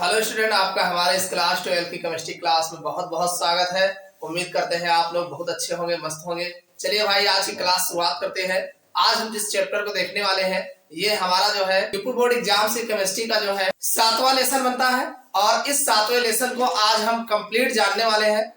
Hello student, आपका हमारे इस क्लास 12 की केमिस्ट्री क्लास में बहुत बहुत स्वागत है। उम्मीद करते हैं आप लोग बहुत अच्छे होंगे, मस्त होंगे। चलिए भाई, आज की क्लास शुरुआत करते हैं। आज हम जिस चैप्टर को देखने वाले हैं, ये हमारा जो है यूपी बोर्ड एग्जाम से केमिस्ट्री का जो है 7वां लेसन बनता है। और इस 7वें लेसन को आज हम कंप्लीट जानने वाले हैं।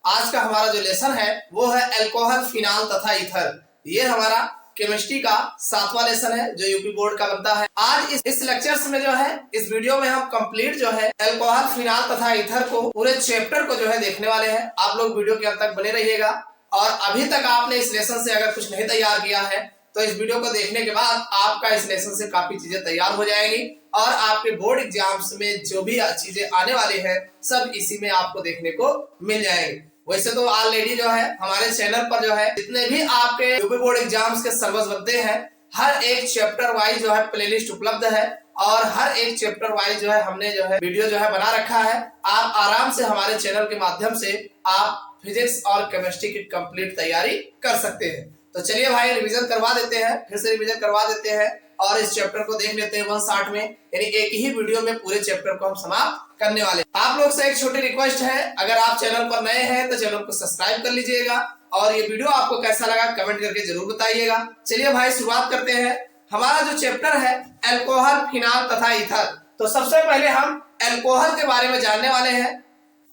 आज का हमारा जो लेसन है वो है अल्कोहल, फिनाल तथा ईथर। ये हमारा केमिस्ट्री का 7वां लेसन है जो यूपी बोर्ड का बनता है। आज इस लेक्चर्स में जो है, इस वीडियो में हम कंप्लीट जो है अल्कोहल, फिनाल तथा ईथर को पूरे चैप्टर को जो है देखने वाले हैं। आप लोग वीडियो के अंत तक बने रहिएगा। और अभी तक आपने इस लेसन से अगर कुछ नहीं तैयार किया है तो इस वीडियो को देखने के बाद आपका इस लेसन से काफी चीजें तैयार हो जाएंगी और आपके बोर्ड एग्जाम्स में जो भी चीजें आने वाली है सब इसी में आपको देखने को मिल जाएंगी। वैसे तो ऑलरेडी जो है हमारे चैनल पर जो है जितने भी आपके यूपी बोर्ड एग्जाम्स के सिलेबस बनते हैं, हर एक चैप्टर वाइज जो है प्लेलिस्ट उपलब्ध है और हर एक चैप्टर वाइज जो है हमने जो है वीडियो जो है बना रखा है। आप आराम से हमारे चैनल के माध्यम से आप फिजिक्स और केमिस्ट्री की कंप्लीट तैयारी कर सकते हैं। तो चलिए भाई, रिवीजन करवा देते हैं, फिर से रिवीजन करवा देते हैं और इस चैप्टर को देख लेते हैं 160 में, यानी एक ही वीडियो में पूरे चैप्टर को हम समाप्त करने वाले। आप लोग से एक छोटी रिक्वेस्ट है, अगर आप चैनल पर नए हैं तो चैनल को सब्सक्राइब कर लीजिएगा और ये वीडियो आपको कैसा लगा कमेंट करके जरूर बताइएगा। चलिए भाई, शुरुआत करते हैं। हमारा जो चैप्टर है अल्कोहल, फिनाल तथा ईथर। तो सबसे पहले हम अल्कोहल के बारे में जानने वाले हैं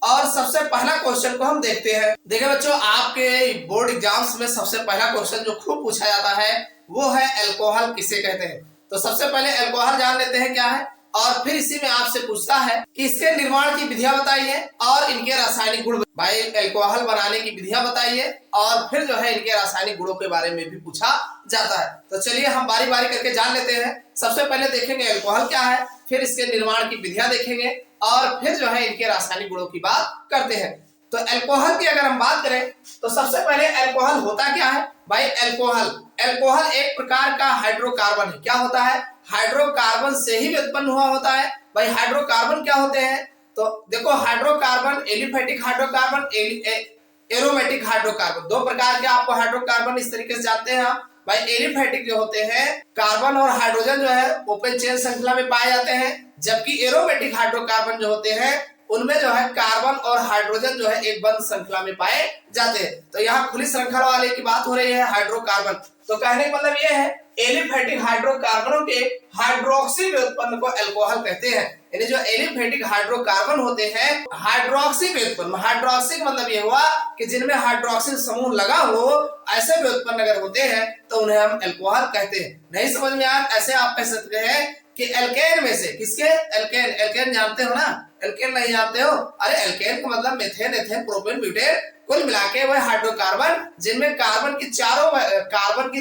और सबसे पहला क्वेश्चन को हम देखते हैं। देखिए बच्चों, आपके बोर्ड एग्जाम्स में सबसे पहला क्वेश्चन जो खूब पूछा जाता है वो है अल्कोहल किसे कहते हैं। तो सबसे पहले अल्कोहल जान लेते हैं क्या है और फिर इसी में आपसे पूछता है कि इसके निर्माण की विधियां बताइए और इनके रासायनिक गुण। भाई, अल्कोहल बनाने की विधियां बताइए और फिर जो है इनके रासायनिक गुणों के बारे में भी पूछा जाता है। तो चलिए हम बारी बारी करके जान लेते हैं। सबसे पहले देखेंगे अल्कोहल क्या है, फिर इसके निर्माण की विधियां देखेंगे और फिर जो है इनके रासायनिक गुणों की बात करते हैं। तो अल्कोहल की अगर हम बात करें तो सबसे पहले अल्कोहल होता क्या है। भाई, अल्कोहल एक प्रकार का हाइड्रोकार्बन है। क्या होता है? हाइड्रोकार्बन से ही उत्पन्न हुआ होता है। भाई, हाइड्रोकार्बन क्या होते हैं? तो देखो, hydrocarbon, aliphatic hydrocarbon, aromatic hydrocarbon, दो प्रकार के आपको हाइड्रोकार्बन इस तरीके से जानते हैं आप। भाई, एलिफेटिक जो होते हैं, कार्बन और हाइड्रोजन जो है ओपन चेन श्रृंखला में पाए जाते हैं, जबकि एरोमेटिक हाइड्रोकार्बन जो होते हैं उनमें जो है कार्बन और हाइड्रोजन जो है एक बंद श्रृंखला में पाए जाते हैं। तो यहाँ खुली श्रृंखला वाले की बात हो रही है, हाइड्रोकार्बन। तो कहने का मतलब ये है, एलिफेटिक हाइड्रोकार्बनों के हाइड्रोक्सी व्युत्पन्न को अल्कोहल कहते हैं। यानी जो एलिफेटिक हाइड्रोकार्बन होते हैं हाइड्रोक्सी व्युत्पन्न, हाइड्रोक्सी का मतलब ये हुआ कि जिनमें हाइड्रोक्सिल समूह लगा हो, ऐसे व्युत्पन्न अगर होते हैं तो उन्हें हम अल्कोहल कहते हैं। नहीं समझ में आया? ऐसे आप कह सकते हैं कि एल्केन में से, किसके? एल्केन जानते हो ना? एल्केन नहीं जानते हो? अरे एल्केन का मतलब मेथेन, एथेन, प्रोपेन, ब्यूटेन, कुल मिला के वह हाइड्रोकार्बन जिनमें कार्बन की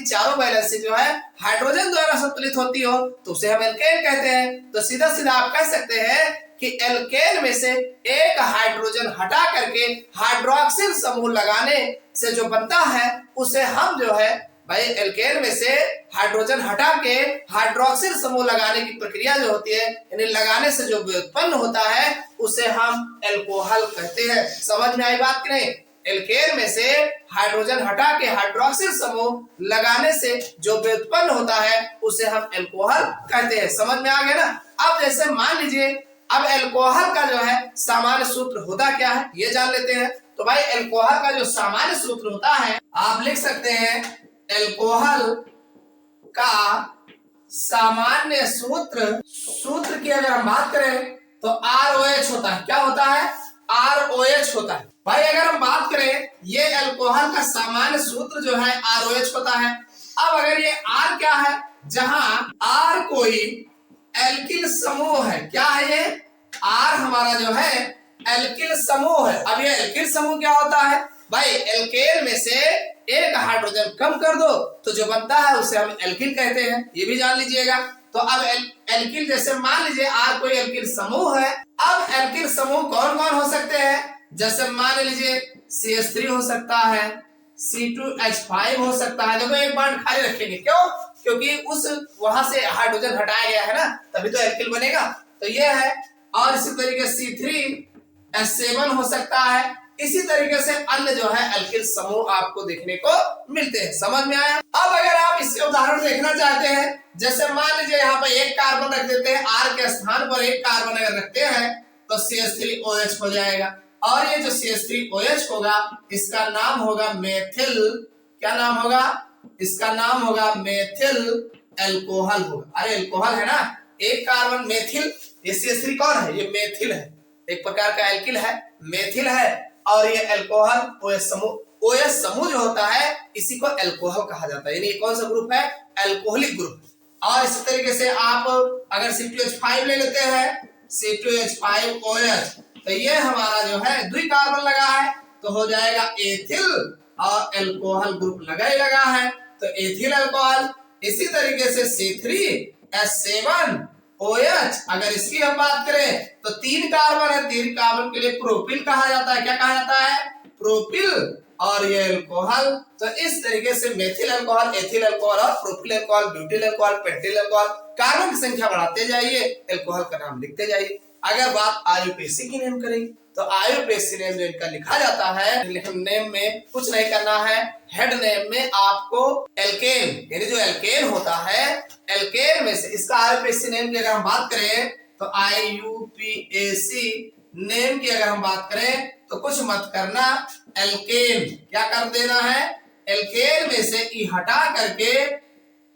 चारों वैलेंसी जो है हाइड्रोजन द्वारा संतुलित होती हो तो उसे हम एल्केन कहते हैं। तो सीधा सीधा आप कह सकते हैं कि एल्केन में से एक हाइड्रोजन हटा करके हाइड्रोक्सिल समूह लगाने से जो बनता है उसे हम जो है, भाई एल्केन में से हाइड्रोजन हटा के हाइड्रोक्सिल समूह लगाने की प्रक्रिया जो होती है, यानी लगाने से जो उत्पन्न होता है उसे हम अल्कोहल कहते हैं। समझ में आई बात कि नहीं? एल्केन में से हाइड्रोजन हटा के हाइड्रोक्सिल समूह लगाने से जो उत्पन्न होता है उसे हम अल्कोहल कहते हैं। समझ में आ गया ना? अब जैसे मान लीजिए, अब अल्कोहल का जो है सामान्य सूत्र होता क्या है ये जान लेते हैं। तो भाई, अल्कोहल का जो सामान्य सूत्र होता है आप लिख सकते हैं, अल्कोहल का सामान्य सूत्र की अगर हम बात करें तो ROH होता है। क्या होता है? ROH होता है। भाई, अगर हम बात करें ये अल्कोहल का सामान्य सूत्र जो है ROH होता है। अब अगर ये R क्या है, जहां R कोई एल्किल समूह है। क्या है ये? R हमारा जो है एल्किल समूह है। अब ये एल्किल समूह क्या होता है? भाई, एल्केन में से एक हाइड्रोजन कम कर दो तो जो बनता है उसे हम एल्किल कहते हैं, ये भी जान लीजिएगा। तो अब एल्किल, जैसे मान लीजिए R कोई एल्किल समूह है। अब एल्किल समूह कौन कौन हो सकते हैं? जैसे मान लीजिए CH3 हो सकता है, C2H5 हो सकता है। देखो, एक बार खाली रखेंगे, क्यों? क्योंकि उस वहां से हाइड्रोजन हटाया गया है ना, तभी तो एल्किल बनेगा। तो ये है। और इसी तरीके C3H7 हो सकता है। इसी तरीके से अन्य जो है एल्किल समूह आपको देखने को मिलते हैं। समझ में आया? अब अगर आप इसके उदाहरण देखना चाहते हैं, जैसे मान लीजिए यहाँ पर एक कार्बन रख देते हैं, R के स्थान पर एक कार्बन अगर रखते हैं तो CH3OH हो जाएगा। और ये जो CH3OH होगा इसका नाम होगा मेथिल, क्या नाम होगा? इसका नाम होगा मेथिल एल्कोहल होगा। अरे एल्कोहल है ना, एक कार्बन मेथिल, ये CH3 कौन है? ये मेथिल है, एक प्रकार का एल्किल है, मेथिल है। और ये एल्कोहल OH समूह, OH समूह जो होता है इसी को एल्कोहल कहा जाता है, यानी ये कौन सा ग्रुप है? Alcoholic group. और इसी तरीके से आप अगर C2H5 ले लेते हैं, C2H5OH, तो ये हमारा जो है द्वि कार्बन लगा है तो हो जाएगा एथिल, और एल्कोहल ग्रुप लगा ही लगा है तो एथिल एल्कोहल। इसी तरीके से C3H7OH, अगर इसकी हम बात करें तो 3 कार्बन है, 3 कार्बन के लिए प्रोपिल कहा जाता है। क्या कहा जाता है? प्रोपिल। और ये एल्कोहल, तो इस तरीके से मेथिल अल्कोहल, एथिल अल्कोहल और propyl alcohol, butyl alcohol, pentyl alcohol, carbon की संख्या बढ़ाते जाइए, अल्कोहल का नाम लिखते जाइए। अगर बात आयुपेसी की नेम करें तो आयुपेसी नेम जो इनका लिखा जाता है, नेम में कुछ नहीं करना है, हेड नेम में आपको एल्केन, यानी जो एल्केन होता है, एल्केन में से इसका आयुपेसी नेम की अगर हम बात करें तो IUPAC नेम की अगर हम बात करें तो कुछ मत करना, एल्केन क्या कर देना है? एल्केन में से ई हटा करके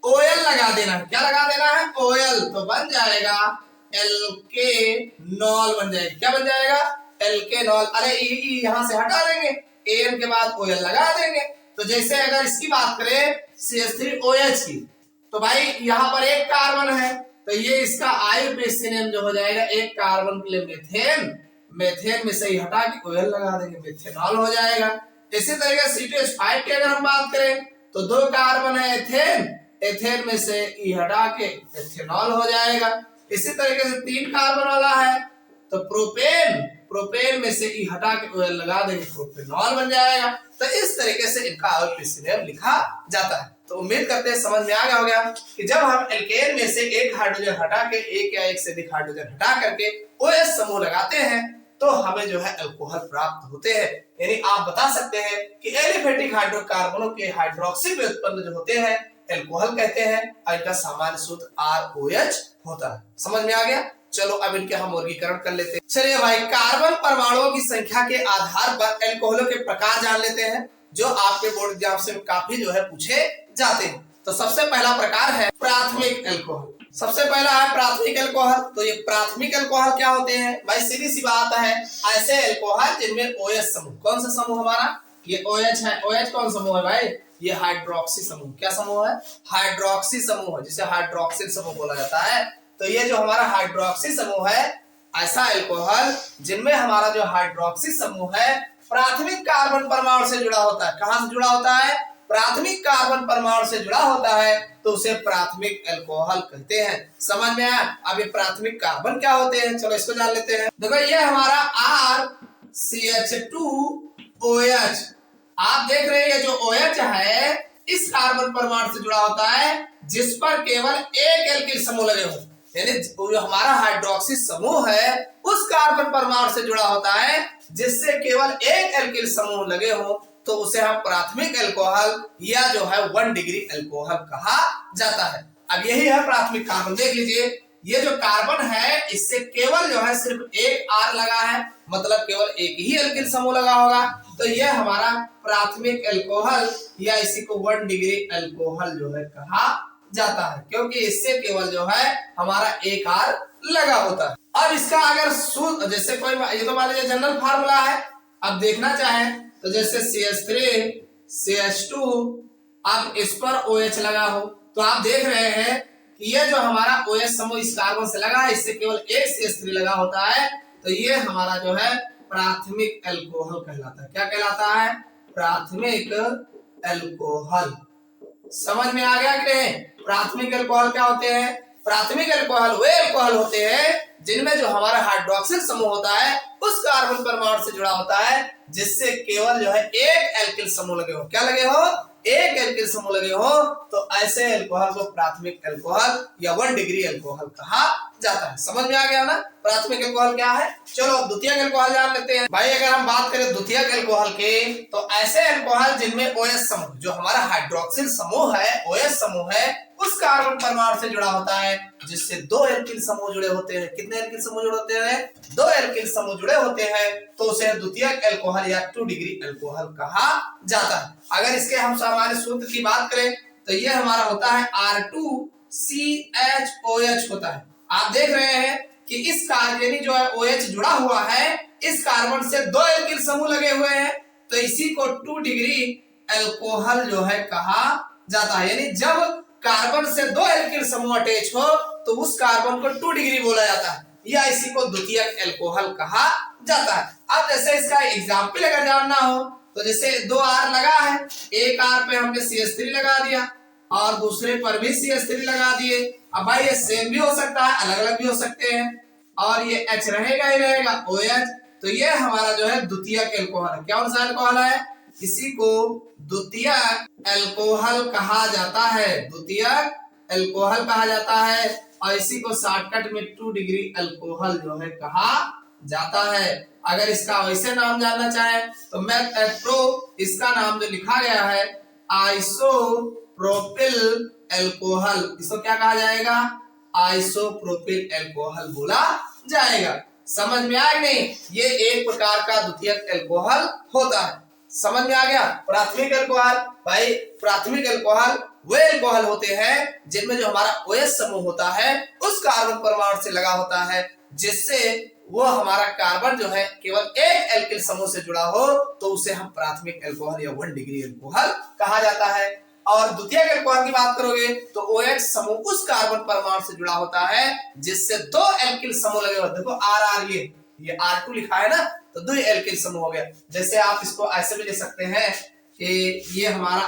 OL लगा देना। क्या लगा देना है? OL, तो बन जाएगा एल्केनॉल बन जाएगा। क्या बन जाएगा? एल्केनॉल। अरे ई यहां से हटा देंगे, AN के बाद OL लगा देंगे। तो जैसे अगर इसकी बात करें CH3OH की, तो भाई यहाँ पर एक कार्बन है तो ये इसका आयुपेसी नेम जो हो जाएगा, एक कार्बन के लिए मेथेन, मेथेन में से ही हटा के OL लगा देंगे, मेथेनॉल हो जाएगा। इसी तरीके C2H5 की अगर हम बात करें तो 2 कार्बन है एथेन, एथेन में से ई हटा के एथेनॉल हो जाएगा। इसी तरीके से 3 कार्बन वाला है तो प्रोपेन, प्रोपेन में से ई हटा के OL लगा देंगे, प्रोपेनॉल बन जाएगा। तो इस तरीके से इनका आयुपेसी नेम लिखा जाता है। तो उम्मीद करते हैं समझ में आ गया होगा कि जब हम एल्केन में से एक हाइड्रोजन हटा के, एक या एक से अधिक हाइड्रोजन हटा करके OH समूह लगाते हैं तो हमें जो है अल्कोहल प्राप्त होते हैं। यानी आप बता सकते हैं कि एलिफेटिक हाइड्रोकार्बनों के हाइड्रोक्सिल में उत्पन्न जो होते हैं अल्कोहल कहते हैं, और इनका सामान्य सूत्र ROH होता है। समझ में आ गया? चलो अब इनके हम वर्गीकरण कर लेते हैं। चलिए भाई, कार्बन परमाणुओं की संख्या के आधार पर अल्कोहलों के प्रकार जान लेते हैं, जो आपके बोर्ड एग्जाम से काफी जो है पूछे जाते हैं। तो सबसे पहला प्रकार है प्राथमिक अल्कोहल। सबसे पहला है प्राथमिक अल्कोहल। तो ये प्राथमिक अल्कोहल क्या होते हैं भाई? सीधी सी बात है, ऐसे अल्कोहल जिनमें OH समूह, कौन सा समूह हमारा? ये OH है। OH कौन समूह है भाई? ये हाइड्रोक्सी समूह। क्या समूह है? हाइड्रोक्सी समूह है, जिसे हाइड्रोक्सिल समूह बोला जाता है। तो ये जो हमारा हाइड्रोक्सी समूह है, ऐसा अल्कोहल जिनमें हमारा जो हाइड्रोक्सी समूह है प्राथमिक कार्बन परमाणु से जुड़ा होता है। कहां से जुड़ा होता है? प्राथमिक कार्बन परमाणु से जुड़ा होता है, तो उसे प्राथमिक अल्कोहल कहते हैं। समझ में आया? अब ये प्राथमिक कार्बन क्या होते हैं, चलो इसको जान लेते हैं। देखो ये हमारा RCH2OH, आप देख रहे हैं जो OH है इस कार्बन परमाणु से जुड़ा होता है जिस पर केवल एक एल्किल समूह लगे हो, यानी जो हमारा हाइड्रोक्सी समूह है उस कार्बन परमाणु से जुड़ा होता है जिससे केवल एक एल्किल समूह लगे हो, तो उसे हम प्राथमिक अल्कोहल या जो है 1 डिग्री अल्कोहल कहा जाता है। अब यही है प्राथमिक कार्बन। देख लीजिए, ये जो कार्बन है इससे केवल जो है सिर्फ एक R लगा है, मतलब केवल एक ही एल्किल समूह लगा होगा, तो यह हमारा प्राथमिक अल्कोहल या इसी को 1 डिग्री अल्कोहल जो है कहा जाता है, क्योंकि इससे केवल जो है हमारा एक R लगा होता है। अब इसका अगर सूत्र, जैसे कोई, ये तो मान लीजिए जनरल फार्मूला है, अब देखना चाहें तो जैसे CH3 CH2, अब इस पर OH लगा हो, तो आप देख रहे हैं कि ये जो हमारा OH समूह इस कार्बन से लगा है, इससे केवल एक CH3 लगा होता है, तो ये हमारा जो है प्राथमिक अल्कोहल कहलाता है। क्या कहलाता है? प्राथमिक अल्कोहल। समझ में आ गया कि नहीं? प्राथमिक अल्कोहल क्या होते हैं? प्राथमिक अल्कोहल वे अल्कोहल होते हैं जिनमें जो हमारा हाइड्रोक्सिल समूह होता है उस कार्बन परमाणु से जुड़ा होता है जिससे केवल जो है एक एल्किल समूह लगे हो। क्या लगे हो? एक एल्किल समूह लगे हो, तो ऐसे अल्कोहल को प्राथमिक अल्कोहल या 1 डिग्री अल्कोहल कहा जाता है। समझ में आ गया ना प्राथमिक अल्कोहल क्या है। चलो अब द्वितीयक अल्कोहल जान लेते हैं। भाई अगर हम बात करें द्वितीयक अल्कोहल के, तो ऐसे अल्कोहल जिनमें OH समूह, जो हमारा हाइड्रोक्सिल समूह है, OH समूह है, उस कार्बन परमाणु से जुड़ा होता है, जिससे 2 एल्किल समूह जुड़े होते हैं। कितने एल्किल समूह जुड़े होते हैं? 2 एल्किल समूह जुड़े होते हैं, तो उसे द्वितीयक अल्कोहल या 2 डिग्री अल्कोहल कहा जाता है। अगर इसके हम सामान्य सूत्र की बात करें तो ये हमारा होता है R2CHOH होता है। आप देख रहे हैं कि इस कार्बन जो है OH जुड़ा हुआ है, इस कार्बन से 2 एल्किल समूह लगे हुए हैं, तो इसी को 2 डिग्री अल्कोहल जो है कहा जाता है। यानी जब कार्बन से 2 एल्किल समूह अटैच हो तो उस कार्बन को 2 डिग्री बोला जाता है, या इसी को द्वितीयक अल्कोहल कहा जाता है। अब जैसे इसका एग्जाम्पल अगर जानना हो तो जैसे 2 R लगा है, एक R पे हमने CH3 लगा दिया और दूसरे पर भी CH3 लगा दिए। अब भाई ये सेम भी हो सकता है, अलग अलग भी हो सकते हैं, और ये H रहेगा ही रहेगा OH, तो ये हमारा जो है द्वितीयक अल्कोहल है। क्या सा अल्कोहल है? इसी को द्वितीयक अल्कोहल कहा जाता है, द्वितीयक अल्कोहल कहा जाता है, और इसी को शॉर्टकट में 2 डिग्री अल्कोहल जो है कहा जाता है। अगर इसका वैसे नाम जानना चाहें तो मैथप्रो, इसका नाम जो लिखा गया है आइसोप्रोपिल अल्कोहल, इसको क्या कहा जाएगा? आइसोप्रोपिल अल्कोहल बोला जाएगा। समझ में आया नहीं? ये एक प्रकार का द्वितीयक अल्कोहल होता है। समझ में आ गया? प्राथमिक अल्कोहल, भाई प्राथमिक अल्कोहल वे अल्कोहल होते हैं जिनमें जो हमारा OH समूह होता है उस कार्बन परमाणु से लगा होता है, जिससे वो हमारा कार्बन जो है केवल एक एल्किल समूह से जुड़ा हो, तो उसे हम प्राथमिक अल्कोहल या 1 डिग्री अल्कोहल कहा जाता है। और द्वितीयक अल्कोहल की बात करोगे तो OH समूह उस कार्बन परमाणु से जुड़ा होता है जिससे 2 एल्किल समूह लगे होते हैं। देखो R ये R2 लिखा है ना, तो 2 एल्किल समूह हो गया। जैसे आप इसको ऐसे भी ले सकते हैं कि ये हमारा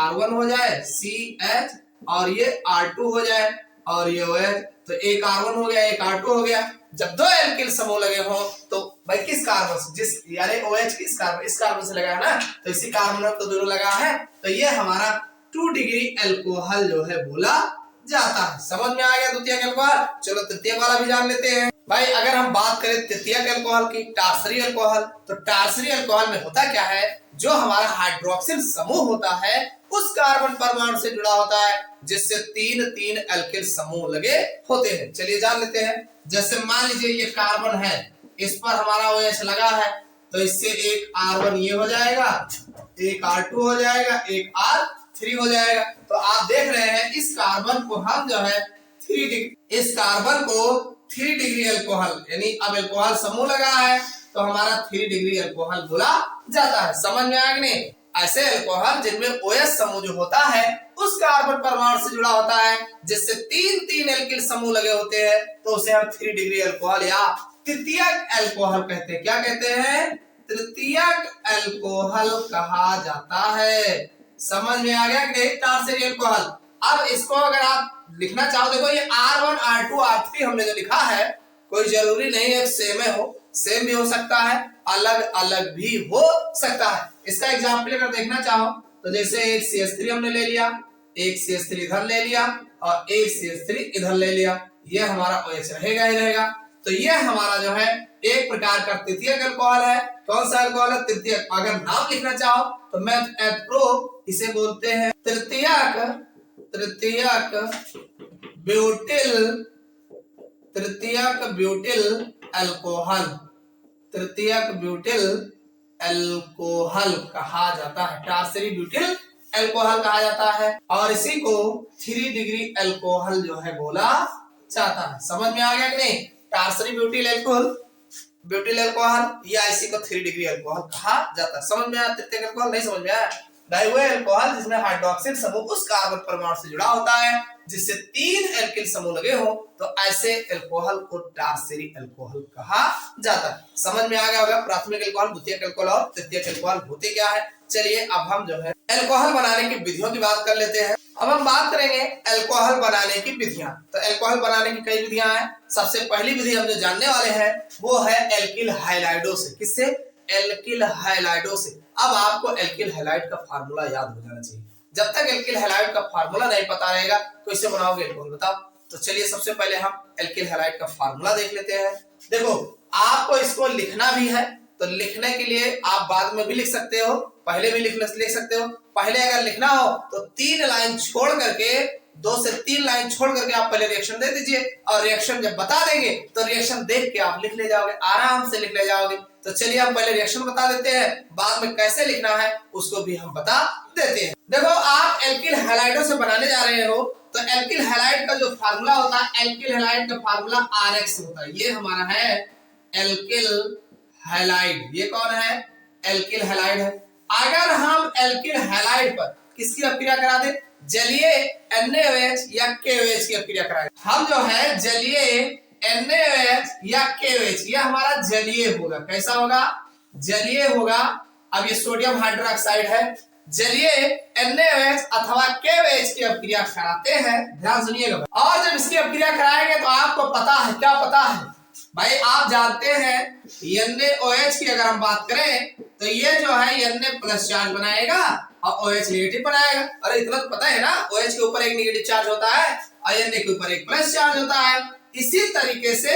R1 हो जाए CH, और ये R2 हो जाए, और ये OH, तो एक R1 हो गया, एक R2 हो गया। जब 2 एल्किल समूह लगे हो तो भाई किस कार्बन से, जिस यानी OH किस कार्बन, इस कार्बन से लगा है ना, तो इसी कार्बन तो दोनों लगा है, तो ये हमारा 2 डिग्री अल्कोहल जो है बोला जाता है। समझ में आ गया द्वितीयक अल्कोहल। चलो तृतीयक वाला भी जान लेते हैं। भाई अगर हम बात करें तृतीयक अल्कोहल की, टार्सरी अल्कोहल, तो टार्सरी अल्कोहल में होता क्या है? जो हमारा हाइड्रोक्सिल समूह होता है उस कार्बन परमाणु से जुड़ा होता है, जिससे 3 एल्किल समूह लगे होते हैं। चलिए जान लेते हैं। जैसे मान लीजिए ये कार्बन है, इस पर हमारा OH लगा है, तो इससे एक R1 ये हो जाएगा, एक R2 हो जाएगा, एक R3 हो जाएगा। तो आप देख रहे हैं इस कार्बन को हम जो है 3 डिग्री, इस कार्बन को 3 डिग्री अल्कोहल, यानी अब अल्कोहल समूह लगा है तो हमारा 3 डिग्री अल्कोहल बोला जाता है। समझ में आ गया? ऐसे अल्कोहल जिनमें OH समूह जो होता है उस कार्बन परमाणु से जुड़ा होता है, जिससे 3 एल्किल समूह लगे होते हैं, तो उसे हम 3 डिग्री अल्कोहल या तृतीयक अल्कोहल कहते हैं। क्या कहते हैं? तृतीयक अल्कोहल कहा जाता है। समझ में आ गया कि नहीं? टार्सरी अल्कोहल। अब इसको अगर आप लिखना चाहो, देखो ये R1 R2 R3 हमने जो लिखा है, कोई जरूरी नहीं है सेम हो, सेम भी हो सकता है, अलग अलग भी हो सकता है। इसका एग्जाम्पल अगर देखना चाहो तो जैसे एक CH3 हमने ले लिया, एक CH3 इधर ले लिया, और एक CH3 इधर ले लिया, ये हमारा OH रहेगा ही रहेगा। तो ये हमारा जो है एक प्रकार का तृतीयक अल्कोहल है। कौन सा अल्कोहल है? तृतीयक। अगर नाम लिखना चाहो तो मैथप्रो इसे बोलते हैं तृतीयक ब्यूटिल अल्कोहल, तृतीयक ब्यूटिल अल्कोहल कहा जाता है, टार्सरी ब्यूटिल अल्कोहल कहा जाता है, और इसी को 3 डिग्री अल्कोहल जो है बोला जाता है। समझ में आ गया कि नहीं? टार्सरी ब्यूटिल अल्कोहल या इसी को 3 डिग्री अल्कोहल कहा जाता है। समझ में आया? तृतीयक अल्कोहल नहीं समझ में आया? डाइवे अल्कोहल जिसमें हाइड्रोक्सिल समूह उस कार्बन परमाणु से जुड़ा होता है जिससे 3 एल्किल समूह लगे हो, तो ऐसे अल्कोहल को टार्सरी अल्कोहल कहा जाता है। समझ में आ गया होगा प्राथमिक अल्कोहल, द्वितीयक अल्कोहल और तृतीयक अल्कोहल होते क्या है। चलिए अब हम जो है अल्कोहल बनाने की विधियों की बात कर लेते हैं। अब हम बात करेंगे अल्कोहल बनाने की विधियां। तो अल्कोहल बनाने की कई विधियां हैं। सबसे पहली विधि हम जो जानने वाले हैं वो है एल्किल हैलाइडों से। किससे? एल्किल हैलाइडों से। अब आपको एल्किल हैलाइड का फार्मूला याद हो जाना चाहिए। जब तक एल्किल हैलाइड का फार्मूला नहीं पता रहेगा तो इसे बनाओगे अल्कोहल। बताओ तो चलिए सबसे पहले हम एल्किल हैलाइड का फार्मूला देख लेते हैं। देखो आपको इसको लिखना भी है, तो लिखने के लिए आप बाद में भी लिख सकते हो, पहले भी लिख सकते हो। पहले अगर लिखना हो तो 3 लाइन छोड़ करके, 2 से 3 लाइन छोड़ करके आप पहले रिएक्शन दे दीजिए, और रिएक्शन जब बता देंगे तो रिएक्शन देख के आप लिख ले जाओगे, आराम से लिख ले जाओगे। तो चलिए हम पहले रिएक्शन बता देते हैं, बाद में कैसे लिखना है उसको भी हम बता देते हैं। देखो आप एल्किल हैलाइडों से बनाने जा रहे हो, तो एल्किल हैलाइड का जो फार्मूला होता है, एल्किल हैलाइड का फार्मूला RX होता है। ये हमारा है एल्किल हैलाइड। ये कौन है? एल्किल हैलाइड है। अगर हम एल्किल हैलाइड पर किसकी अभिक्रिया करा दे? जलीय NaOH या KOH की अभिक्रिया कराएं। हम जो है जलीय NaOH या KOH, ये हमारा जलीय होगा। कैसा होगा? जलीय होगा। अब ये सोडियम हाइड्रोक्साइड है, जलीय NaOH अथवा KOH की अभिक्रिया कराते हैं। ध्यान सुनिएगा, और जब इसकी अभिक्रिया कराएंगे तो आपको पता है, क्या पता है भाई? आप जानते हैं NaOH की अगर हम बात करें तो ये जो है Na प्लस चार्ज बनाएगा और OH नेगेटिव बनाएगा। अरे इतना तो पता है ना, OH के ऊपर एक नेगेटिव चार्ज होता है और Na के ऊपर एक प्लस चार्ज होता है। इसी तरीके से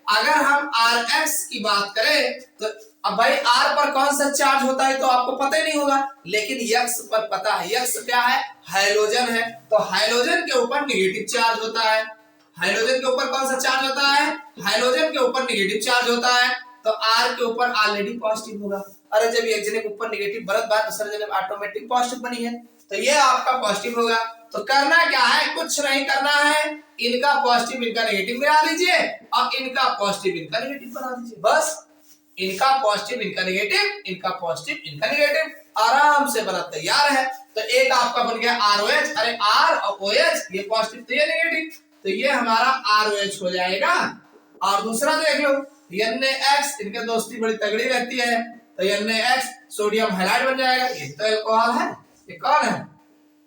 अगर हम RX की बात करें तो अब भाई R पर कौन सा चार्ज होता है तो आपको पता ही नहीं होगा, लेकिन X पर पता है। X क्या है? हाइड्रोजन है, तो हाइड्रोजन के ऊपर नेगेटिव चार्ज होता है। हाइड्रोजन के ऊपर कौन सा चार्ज होता है? हाइड्रोजन के ऊपर नेगेटिव चार्ज होता है, तो R के ऊपर ऑलरेडी पॉजिटिव होगा। अरे जब एक जने के ऊपर नेगेटिव बनत बाद दूसरे जने ऑटोमेटिक पॉजिटिव बनी है, तो ये आपका पॉजिटिव होगा। तो करना क्या है? कुछ नहीं करना है, इनका पॉजिटिव इनका नेगेटिव मिला दीजिए और इनका पॉजिटिव इनका नेगेटिव बना दीजिए। बस इनका पॉजिटिव इनका नेगेटिव, इनका पॉजिटिव इनका नेगेटिव, आराम से बना तैयार है। तो एक आपका बन गया ROH। अरे R और OH, ये पॉजिटिव तो ये नेगेटिव, तो ये हमारा ROH हो जाएगा। और दूसरा देख लो NaX, इनके दोस्ती बड़ी तगड़ी रहती है, तो NaX सोडियम हैलाइड बन जाएगा। ये तो अल्कोहल है। ये कौन है?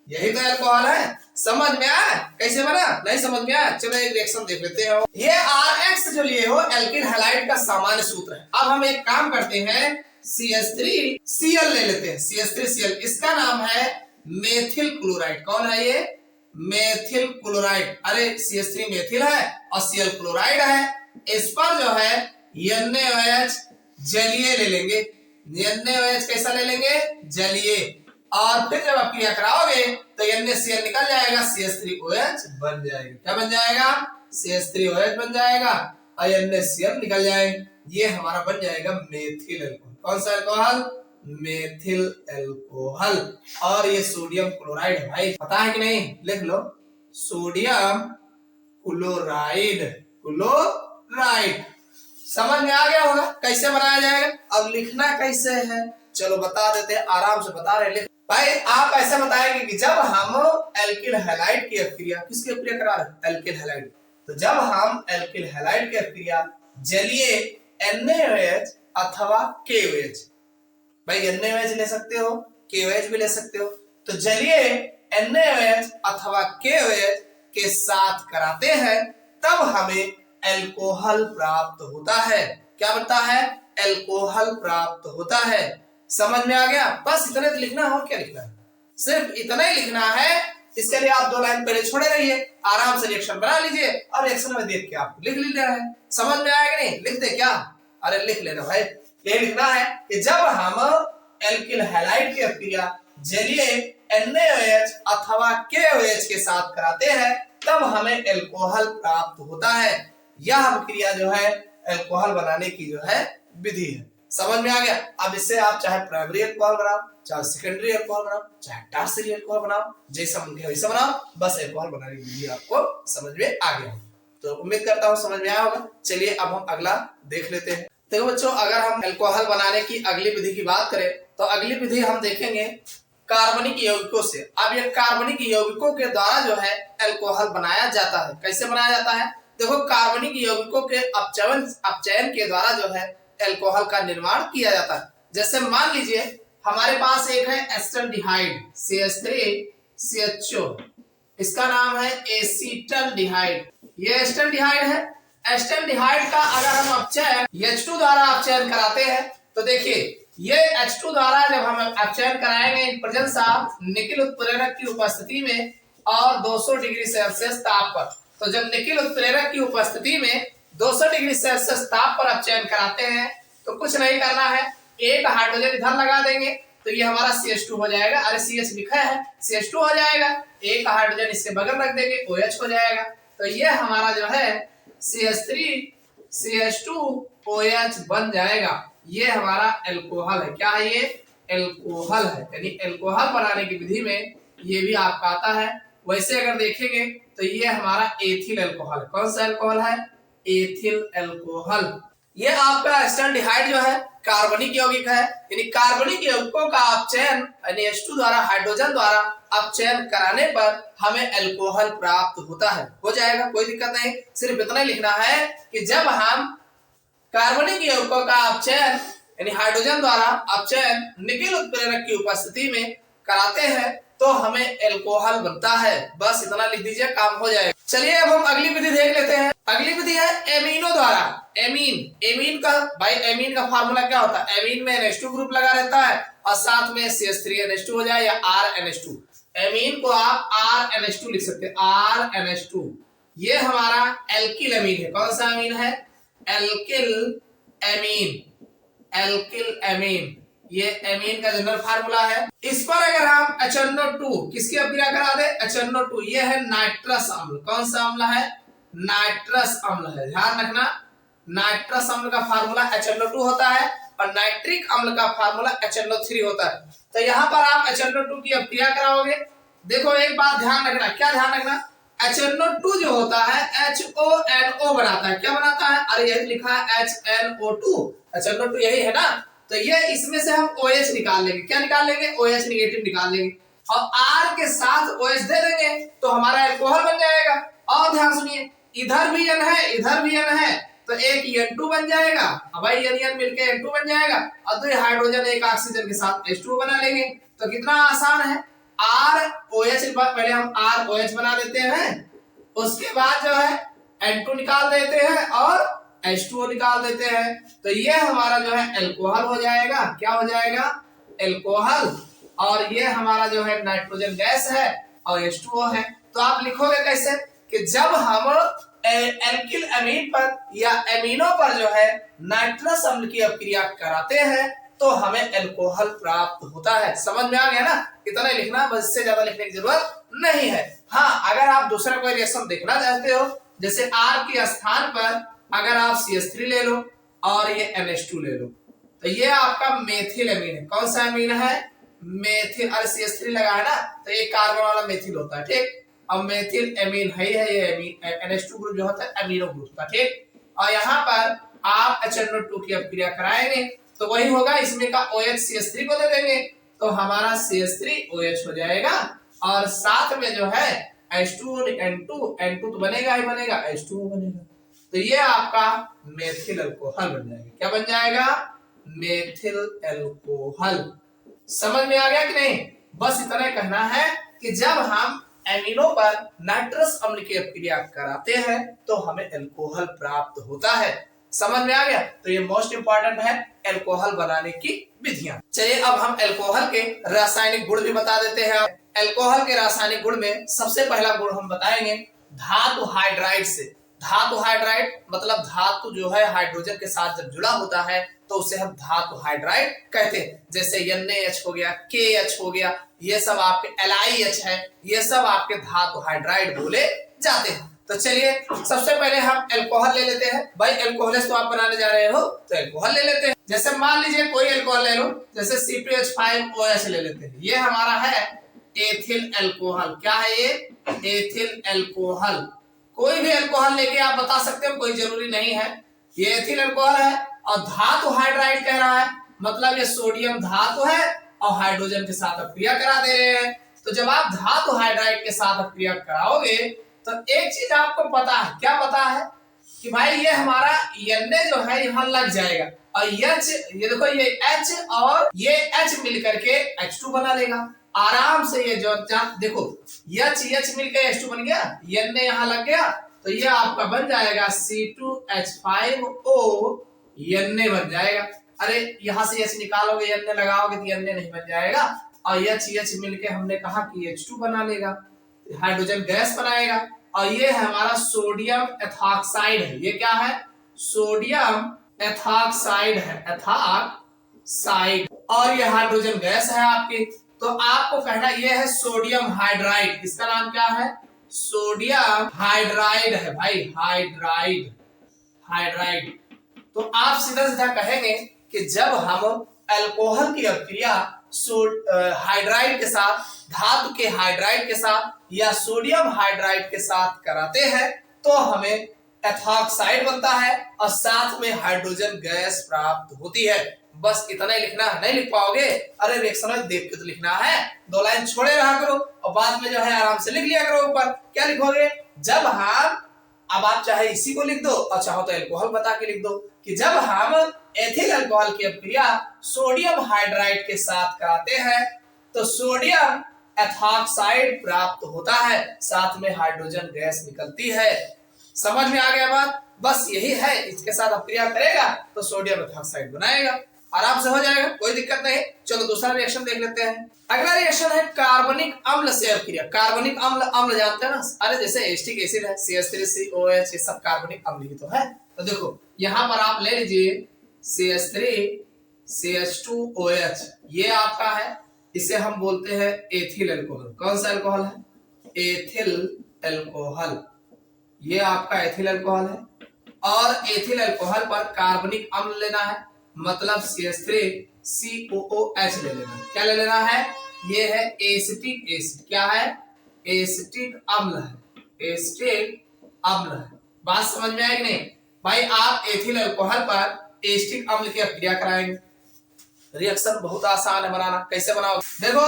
यही तो अल्कोहल है। समझ में आया कैसे बना? नहीं समझ में आया? चलो एक रिएक्शन देख लेते हैं। ये RX जो लिए हो एल्किल हैलाइड का सामान्य सूत्र है। अब हम एक काम करते हैं, CH3Cl ले लेते हैं। CH3Cl, इसका नाम है मेथिल क्लोराइड। कौन है ये? Methyl chloride. अरे CH3 मेथिल है और Cl क्लोराइड है। इस पर जो है NaOH जलीय ले लेंगे। NaOH कैसा ले लेंगे? जलीय। और फिर जब आप क्रिया कराओगे तो NaCl निकल जाएगा, CH3OH बन जाएगा। क्या बन जाएगा? CH3OH बन जाएगा और NaCl निकल जाएगा। ये हमारा बन जाएगा मेथिल अल्कोहल। कौन सा अल्कोहल? Methyl alcohol. और ये सोडियम क्लोराइड है भाई, पता है कि नहीं? लिख लो, सोडियम क्लोराइड। क्लोराइड समझ में आ गया होगा कैसे बनाया जाएगा। अब लिखना कैसे है चलो बता देते हैं, आराम से बता रहे हैं। भाई आप ऐसे बताएंगे कि जब हम एल्किल हैलाइड की अभिक्रिया, किसकी अभिक्रिया करा रहे हैं? Alkyl halide. तो जब हम एल्किल हैलाइड की अभिक्रिया जलीय NaOH अथवा KOH, भाई NaOH ले सकते हो, KOH भी ले सकते हो, तो जलीय NaOH अथवा KOH के साथ कराते हैं, तब हमें अल्कोहल प्राप्त होता है। क्या बनता है? अल्कोहल प्राप्त होता है। समझ में आ गया? बस इतना तो लिखना है, और क्या लिखना है? सिर्फ इतना ही लिखना है। इसके लिए आप 2 लाइन पहले छोड़े रहिए, आराम से रिएक्शन बना लीजिए और रिएक्शन में देख के आप लिख लेना है। समझ में आएगा नहीं? लिख दे क्या? अरे लिख लेना भाई। ये लिखना है कि जब हम एल्किल हैलाइड की अभिक्रिया जलीय NaOH अथवा KOH के साथ कराते हैं, तब हमें अल्कोहल प्राप्त होता है। यह अभिक्रिया जो है अल्कोहल बनाने की जो है विधि है। समझ में आ गया? अब इससे आप चाहे प्राइमरी अल्कोहल बनाओ, चाहे सेकेंडरी अल्कोहल बनाओ, चाहे टर्शियरी अल्कोहल बनाओ, जैसा मन करे वैसा बनाओ, बस अल्कोहल बनाने की विधि आपको समझ में आ गया। तो उम्मीद करता हूँ समझ में आया होगा। चलिए अब हम अगला देख लेते हैं। देखो बच्चों, अगर हम अल्कोहल बनाने की अगली विधि की बात करें तो अगली विधि हम देखेंगे कार्बनिक यौगिकों से। अब ये कार्बनिक यौगिकों के द्वारा जो है अल्कोहल बनाया जाता है। कैसे बनाया जाता है? देखो कार्बनिक यौगिकों के अपचयन के द्वारा जो है अल्कोहल का निर्माण किया जाता है। जैसे मान लीजिए हमारे पास एक है एसिटाल्डिहाइड CH3CHO, इसका नाम है एसिटाल्डिहाइड। ये एसिटाल्डिहाइड है। एसिटाल्डिहाइड का अगर हम अपचयन H2 द्वारा अपचयन कराते हैं तो देखिए ये H2 द्वारा जब हम अपचयन कराएंगे इन प्रेजेंस ऑफ निकेल उत्प्रेरक की उपस्थिति में और 200 डिग्री सेल्सियस ताप पर, तो जब निकिल उत्प्रेरक की उपस्थिति में 200 डिग्री सेल्सियस ताप पर अपचयन कराते हैं तो कुछ नहीं करना है, एक हाइड्रोजन इधर लगा देंगे तो ये हमारा CH2 हो जाएगा। अरे CH लिखा है, CH2 हो जाएगा। एक हाइड्रोजन इसके बगल रख देंगे, OH हो जाएगा। तो ये हमारा जो है CH3CH2OH बन जाएगा। ये हमारा एल्कोहल है। क्या है ये? एल्कोहल है। यानी एल्कोहल बनाने की विधि में ये भी आपका आता है। वैसे अगर देखेंगे तो ये हमारा एथिल एल्कोहल। कौन सा एल्कोहल है? Ethyl alcohol. ये आपका एस्टल्डिहाइड जो है कार्बनिक यौगिक है। यानी कार्बनिक यौगिकों का अपचयन यानी H2 द्वारा हाइड्रोजन द्वारा अपचयन कराने पर हमें एल्कोहल प्राप्त होता है। हो जाएगा, कोई दिक्कत नहीं। सिर्फ इतना लिखना है कि जब हम कार्बनिक यौगिकों का अपचयन यानी हाइड्रोजन द्वारा अपचयन निकिल उत्प्रेरक की उपस्थिति में कराते हैं तो हमें एल्कोहल बनता है। बस इतना लिख दीजिए, काम हो जाएगा। चलिए अब हम अगली विधि देख लेते हैं। अगली विधि है एमीनो द्वारा। एमीन का फार्मूला क्या होता है? एमीन में NH2 ग्रुप लगा रहता है और साथ में CH3NH2 हो जाए या RNH2। एमीन को आप RNH2 लिख सकते हैं, RNH2। ये हमारा एल्किल एमीन है। कौन सा एमीन है? Alkyl amine. ये एमीन का जनरल फार्मूला है। इस पर अगर हम HNO2 किसकी अभिक्रिया करा दे? HNO2 ये है नाइट्रस अम्ल। कौन सा अम्ल है? नाइट्रस अम्ल है। ध्यान रखना, नाइट्रस अम्ल का फार्मूला HNO2 होता है और नाइट्रिक अम्ल का फार्मूला HNO3 होता है। तो यहाँ पर आप HNO2 की अभिक्रिया कराओगे। देखो एक बात ध्यान रखना। क्या ध्यान रखना? HNO2 जो होता है HONO बनाता है। क्या बनाता है? अरे यही लिखा है HNO2। HNO2 यही है ना। तो ये इसमें से हम OH निकाल लेंगे। क्या निकाल लेंगे? OH निगेटिव निकाल लेंगे और R के साथ OH दे देंगे तो हमारा एल्कोहल बन जाएगा। और ध्यान सुनिए, इधर भी N है, इधर भी N है, तो एक N2 बन जाएगा। अब भाई N मिलके N2 बन जाएगा और 2 हाइड्रोजन एक ऑक्सीजन के साथ H2 बना लेंगे। तो कितना आसान है। ROH पहले हम ROH बना देते हैं, उसके बाद जो है N2 निकाल देते हैं और H2O निकाल देते हैं। तो ये हमारा जो है एल्कोहल हो जाएगा। क्या हो जाएगा? एल्कोहल। और ये हमारा जो है नाइट्रोजन गैस है और H2O है। तो आप लिखोगे कैसे कि जब हम एल्किल एमीन पर या एमीनो पर जो है नाइट्रस अम्ल की अभिक्रिया कराते हैं तो हमें एल्कोहल प्राप्त होता है। समझ में आ गया ना? इतना ही लिखना, बस इससे ज्यादा लिखने की जरूरत नहीं है। हाँ, अगर आप दूसरा कोई रिएक्शन देखना चाहते हो, जैसे R के स्थान पर अगर आप CH3 ले लो और ये NH2 ले लो, तो ये आपका मेथिल एमीन है। कौन सा एमीन है? मेथिल। अरे CH3 लगा है ना, तो एक कार्बन वाला मेथिल होता है। ठीक, अब मेथिल एमीन है ये एमीन। NH2 ग्रुप जो होता है अमीनो ग्रुप का। ठीक, और यहाँ पर आप HNO2 की अभिक्रिया कराएंगे तो वही होगा। इसमें का OH CH3 को दे देंगे तो हमारा CH3OH हो जाएगा और साथ में जो है H2 N2 तो बनेगा ही बनेगा, H2O बनेगा। तो ये आपका मेथिल अल्कोहल बन जाएगा। क्या बन जाएगा? Methyl alcohol. समझ में आ गया कि नहीं? बस इतना कहना है कि जब हम एमिनो पर नाइट्रस अम्ल की अभिक्रिया कराते हैं तो हमें अल्कोहल प्राप्त होता है। समझ में आ गया? तो ये मोस्ट इंपॉर्टेंट है अल्कोहल बनाने की विधियां। चलिए अब हम अल्कोहल के रासायनिक गुण भी बता देते हैं। अल्कोहल के रासायनिक गुण में सबसे पहला गुण हम बताएंगे धातु हाइड्राइड से। धातु हाइड्राइड मतलब धातु जो है हाइड्रोजन के साथ जब जुड़ा होता है तो उसे हम धातु हाइड्राइड कहते हैं। जैसे NaH हो गया, KH हो गया, ये सब आपके LiH है, ये सब आपके धातु हाइड्राइड बोले जाते हैं। तो चलिए सबसे पहले हम अल्कोहल ले लेते हैं। भाई अल्कोहल तो आप बनाने जा रहे हो तो अल्कोहल ले लेते हैं। जैसे मान लीजिए कोई अल्कोहल ले लो, जैसे C2H5OH ले लेते हैं। ये हमारा है एथिल अल्कोहल। क्या है ये? Ethyl alcohol. कोई भी अल्कोहल लेके आप बता सकते हो, कोई जरूरी नहीं है। ये एथिल अल्कोहल है और धातु हाइड्राइड कह रहा है, मतलब ये सोडियम धातु है और हाइड्रोजन के साथ अभिक्रिया करा दे रहे हैं। तो जब आप धातु हाइड्राइड के साथ अभिक्रिया कराओगे तो एक चीज आपको पता है। क्या पता है? कि भाई ये हमारा Na जो है यहाँ लग जाएगा और H, ये देखो ये H और ये H मिलकर के H2 बना लेगा आराम से। ये जो देखो H मिलकर H2 बन गया, Na यहाँ लग गया तो ये आपका बन जाएगा C2H5O Na बन जाएगा। अरे यहाँ से H निकालोगे Na लगाओगे तो Na नहीं बन जाएगा और H मिलके हमने कहा कि H2 बना लेगा, हाइड्रोजन गैस बनाएगा। और ये है हमारा सोडियम एथॉक्साइड है। ये क्या है? सोडियम एथॉक्साइड है, एथॉक्साइड। और ये हाइड्रोजन गैस है आपकी। तो आपको कहना ये है सोडियम हाइड्राइड। इसका नाम क्या है? सोडियम हाइड्राइड है भाई, हाइड्राइड, हाइड्राइड। तो आप सीधा सीधा कहेंगे कि जब हम अल्कोहल की अभिक्रिया हाइड्राइड के साथ, धातु के हाइड्राइड के साथ या सोडियम हाइड्राइड के साथ कराते हैं तो हमें एथॉक्साइड बनता है और साथ में हाइड्रोजन गैस प्राप्त होती है। बस इतना ही लिखना है। नहीं लिख पाओगे? अरे रिएक्शन देख के तो लिखना है, 2 लाइन छोड़े रहा करो और बाद में जो है आराम से लिख लिया करो। ऊपर क्या लिखोगे? जब हम, अब आप चाहे इसी को लिख दो और चाहो तो अल्कोहल बता के लिख दो कि जब हम एथिल अल्कोहल की अभिक्रिया सोडियम हाइड्राइड के साथ कराते हैं तो सोडियम एथॉक्साइड प्राप्त होता है, साथ में हाइड्रोजन गैस निकलती है। समझ में आ गया बात? बस यही है। इसके साथ अभिक्रिया करेगा तो सोडियम एथॉक्साइड बनाएगा, आराम से हो जाएगा, कोई दिक्कत नहीं। चलो दूसरा रिएक्शन देख लेते हैं। अगला रिएक्शन है कार्बनिक अम्ल से अभिक्रिया। कार्बनिक अम्ल, अम्ल जानते हैं ना? अरे जैसे एसिटिक एसिड है, CH3COH, ये सब कार्बनिक अम्ल ही तो है। तो देखो यहां पर आप ले लीजिए CH3CH2OH, ये आपका है, इसे हम बोलते हैं एथिल अल्कोहल। कौन सा अल्कोहल है? Ethyl alcohol. ये आपका एथिल अल्कोहल है और एथिल अल्कोहल पर कार्बनिक अम्ल लेना है, मतलब CH3COOH ले लेना। क्या ले लेना है? ये है एसिटिक एसिड। क्या है? एसिटिक अम्ल है, एसिटिक अम्ल है। बात समझ में आएगी नहीं भाई? आप एथिल अल्कोहल पर एसिटिक अम्ल की अभिक्रिया कराएंगे। रिएक्शन बहुत आसान है बनाना। कैसे बनाओगे? देखो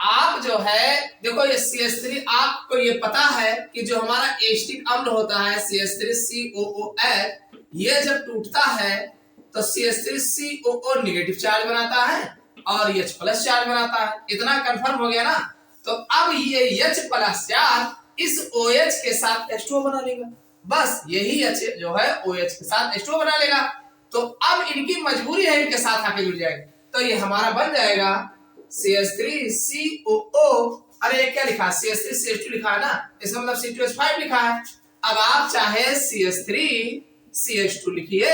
आप जो है, देखो ये CH3, आपको ये पता है कि जो हमारा एसिटिक अम्ल होता है CH3COOH, ये जब टूटता है तो CH3COO नेगेटिव चार्ज बनाता है और H प्लस चार्ज बनाता है। इतना कंफर्म हो गया ना? तो अब ये H प्लस चार्ज इस OH के साथ H2O बना लेगा। बस यही H जो है OH के साथ H2O बना लेगा। तो अब इनकी मजबूरी है इनके साथ आके जुड़ जाएंगे। तो ये हमारा बन जाएगा CH3COO। अरे ये क्या लिखा है? CH3CH2 लिखा है ना, इसका मतलब C2H5 लिखा है। अब आप चाहे CH3CH2 लिखिए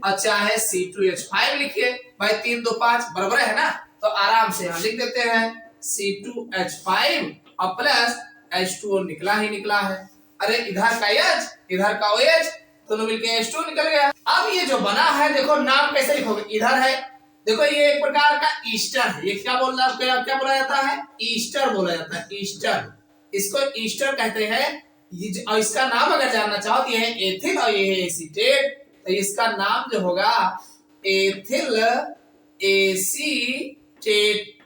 और चाहे C2H5 लिखिए, भाई 3 2 5 बराबर है ना? तो आराम से हम लिख देते हैं C2H5 और प्लस H2O निकला ही निकला है। अरे इधर का H इधर का OH दोनों मिलके H2 निकल गया। अब ये जो बना है, देखो नाम कैसे लिखोगे? इधर है, देखो ये एक प्रकार का ईस्टर है। ये क्या बोल रहा है? क्या बोला जाता है? ईस्टर बोला जाता है, ईस्टर। इसको ईस्टर कहते हैं। और इसका नाम अगर जानना चाहो तो ये है एथिल और ये है एसीटेट। तो इसका नाम जो होगा एथिल एसीटेट,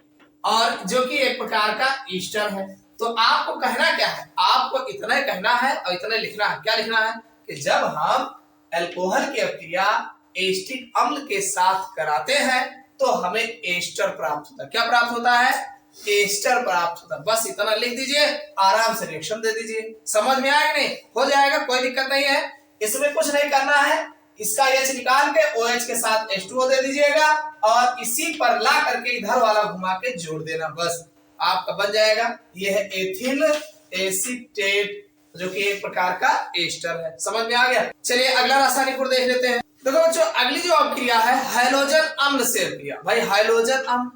और जो कि एक प्रकार का ईस्टर है। तो आपको कहना क्या है? आपको इतना ही कहना है और इतना लिखना है। क्या लिखना है? कि जब हम अल्कोहल की अभिक्रिया एसिटिक अम्ल के साथ कराते हैं तो हमें एस्टर प्राप्त होता है। क्या प्राप्त होता है? एस्टर प्राप्त होता है। बस इतना लिख दीजिए, आराम से रिएक्शन दे दीजिए। समझ में आएगा नहीं? हो जाएगा, कोई दिक्कत नहीं है। इसमें कुछ नहीं करना है, इसका H निकाल के OH के साथ H2O दे दीजिएगा और इसी पर ला करके इधर वाला घुमा के जोड़ देना, बस आपका बन जाएगा। ये है एथिल एसीटेट, जो कि एक प्रकार का एस्टर है। समझ में आ गया? चलिए अगला रासायनिक गुण देख लेते हैं। देखो बच्चों, अगली जो अभिक्रिया है हैलोजन अम्ल से अभिक्रिया। भाई हैलोजन अम्ल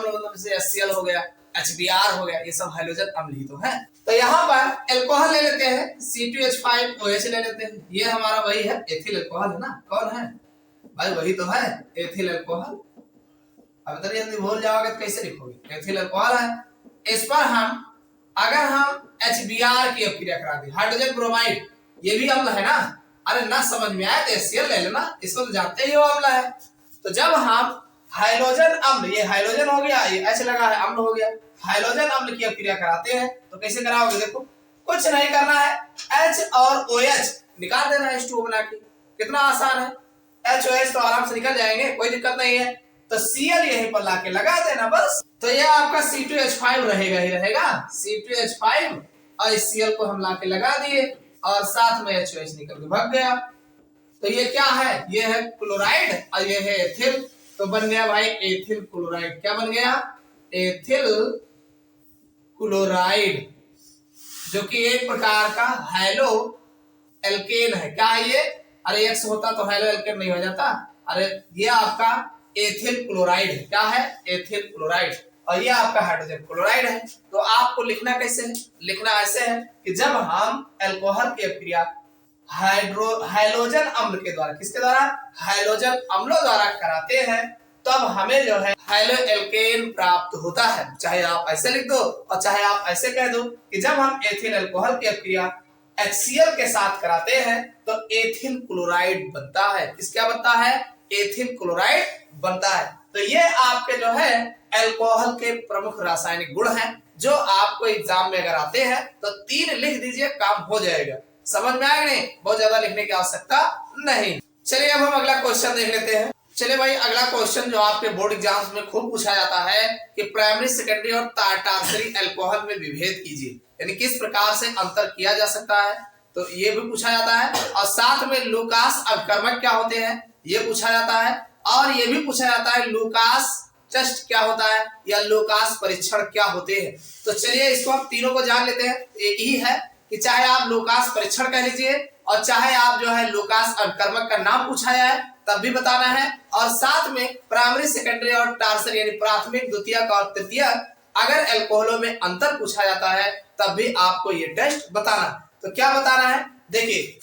मतलब जैसे HCl हो गया, HBr हो गया, ये सब हैलोजन अम्ल ही तो है। तो यहाँ पर अल्कोहल ले लेते हैं, C2H5OH ले लेते हैं। ये हमारा वही है, एथिल अल्कोहल है ना? कौन है भाई? वही तो है, एथिल अल्कोहल। अब इतनी जल्दी भूल जाओगे तो कैसे लिखोगे? एथिल अल्कोहल है। इस पर हम अगर हम HBr की अभिक्रिया करा दें, हाइड्रोजन ब्रोमाइड, ये भी अम्ल है ना? अरे ना समझ में आया तो HCl ले लेना, इसको तो जानते ही हो अम्ल है। तो जब हम हाइड्रोजन अम्ल, ये हाइड्रोजन हो गया, ये H लगा है, अम्ल हो गया, हाइड्रोजन अम्ल की अभिक्रिया कराते हैं तो कैसे कराओगे? देखो कुछ नहीं करना है, H और OH निकाल देना है H2O बना के। कितना आसान है, HOH तो आराम से निकल जाएंगे, कोई दिक्कत नहीं है। तो Cl यहीं पर लाके लगा देना बस। तो ये आपका C2H5 रहेगा ही रहेगा, C2H5 और इस Cl को हम लाके लगा दिए और साथ में HOH निकल के भाग गया। तो ये क्या है? ये है क्लोराइड और ये है एथिल। तो बन गया भाई एथिल क्लोराइड। क्या बन गया? एथिल क्लोराइड, जो कि एक प्रकार का हैलो एल्केन है। क्या है ये? अरे एक्स होता तो हैलो एल्केन नहीं हो जाता। अरे ये आपका एथिल क्लोराइड है। क्या है? Ethyl chloride. और ये आपका हाइड्रोजन क्लोराइड है। तो आपको लिखना कैसे है? लिखना ऐसे है कि जब हम अल्कोहल की अभिक्रिया हाइड्रोजन अम्ल के द्वारा, किसके द्वारा? हाइड्रोजन अम्लों द्वारा कराते हैं, तब हमें जो है हैलो एल्केन प्राप्त होता है। चाहे आप ऐसे लिख दो और चाहे आप ऐसे कह दो कि जब हम एथिल अल्कोहल की अभिक्रिया HCl के साथ कराते हैं तो एथिल क्लोराइड बनता है। किसका बनता है? एथिल क्लोराइड बनता है। तो ये आपके जो है अल्कोहल के प्रमुख रासायनिक गुण हैं, जो आपको एग्जाम में अगर आते हैं तो 3 लिख दीजिए, काम हो जाएगा। समझ में आएगा? नहीं, बहुत ज्यादा लिखने की आवश्यकता नहीं। चलिए अब हम अगला क्वेश्चन देख लेते हैं। चलिए भाई, अगला क्वेश्चन जो आपके बोर्ड एग्जाम्स में खूब पूछा जाता है कि प्राइमरी, सेकेंडरी और टर्शियरी अल्कोहल में विभेद कीजिए, यानी किस प्रकार से अंतर किया जा सकता है, तो ये भी पूछा जाता है। और साथ में लूकास अभिकर्मक क्या होते हैं, ये पूछा जाता है। और ये भी पूछा जाता है लूकास टेस्ट क्या होता है या लूकास परीक्षण क्या होते हैं। तो चलिए इसको हम तीनों को जान लेते हैं। एक ही है कि चाहे आप लूकास परीक्षण कह लीजिए और चाहे आप जो है लूकास अभिकर्मक का नाम पूछा जाए तब भी बताना है। और साथ में प्राइमरी, सेकेंडरी और टर्शियरी यानी प्राथमिक, द्वितीयक और तृतीयक अगर अल्कोहलों में अंतर पूछा जाता है तब भी आपको ये टेस्ट बताना। तो क्या बताना है? देखिए,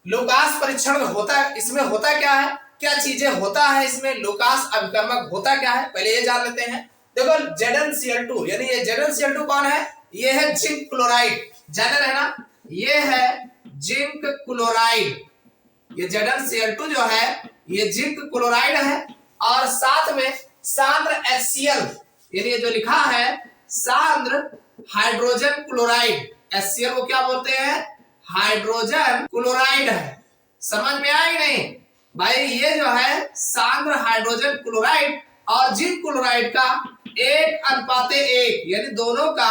लूकास परीक्षण में होता है, इसमें होता क्या है, क्या चीजें होता है इसमें, लूकास अभिकर्मक होता क्या है, पहले ये जान लेते हैं। देखो ZnCl2, यानी ये ZnCl2 कौन है? ये है जिंक क्लोराइड। Zn है ना, ये है जिंक क्लोराइड। ये ZnCl2 जो है ये जिंक क्लोराइड है। और साथ में सांद्र HCl, यानी ये जो लिखा है सांद्र हाइड्रोजन क्लोराइड, HCl को क्या बोलते हैं? हाइड्रोजन क्लोराइड है। समझ में आई नहीं भाई? ये जो है सांद्र हाइड्रोजन क्लोराइड और जिंक क्लोराइड का 1:1, यानी दोनों का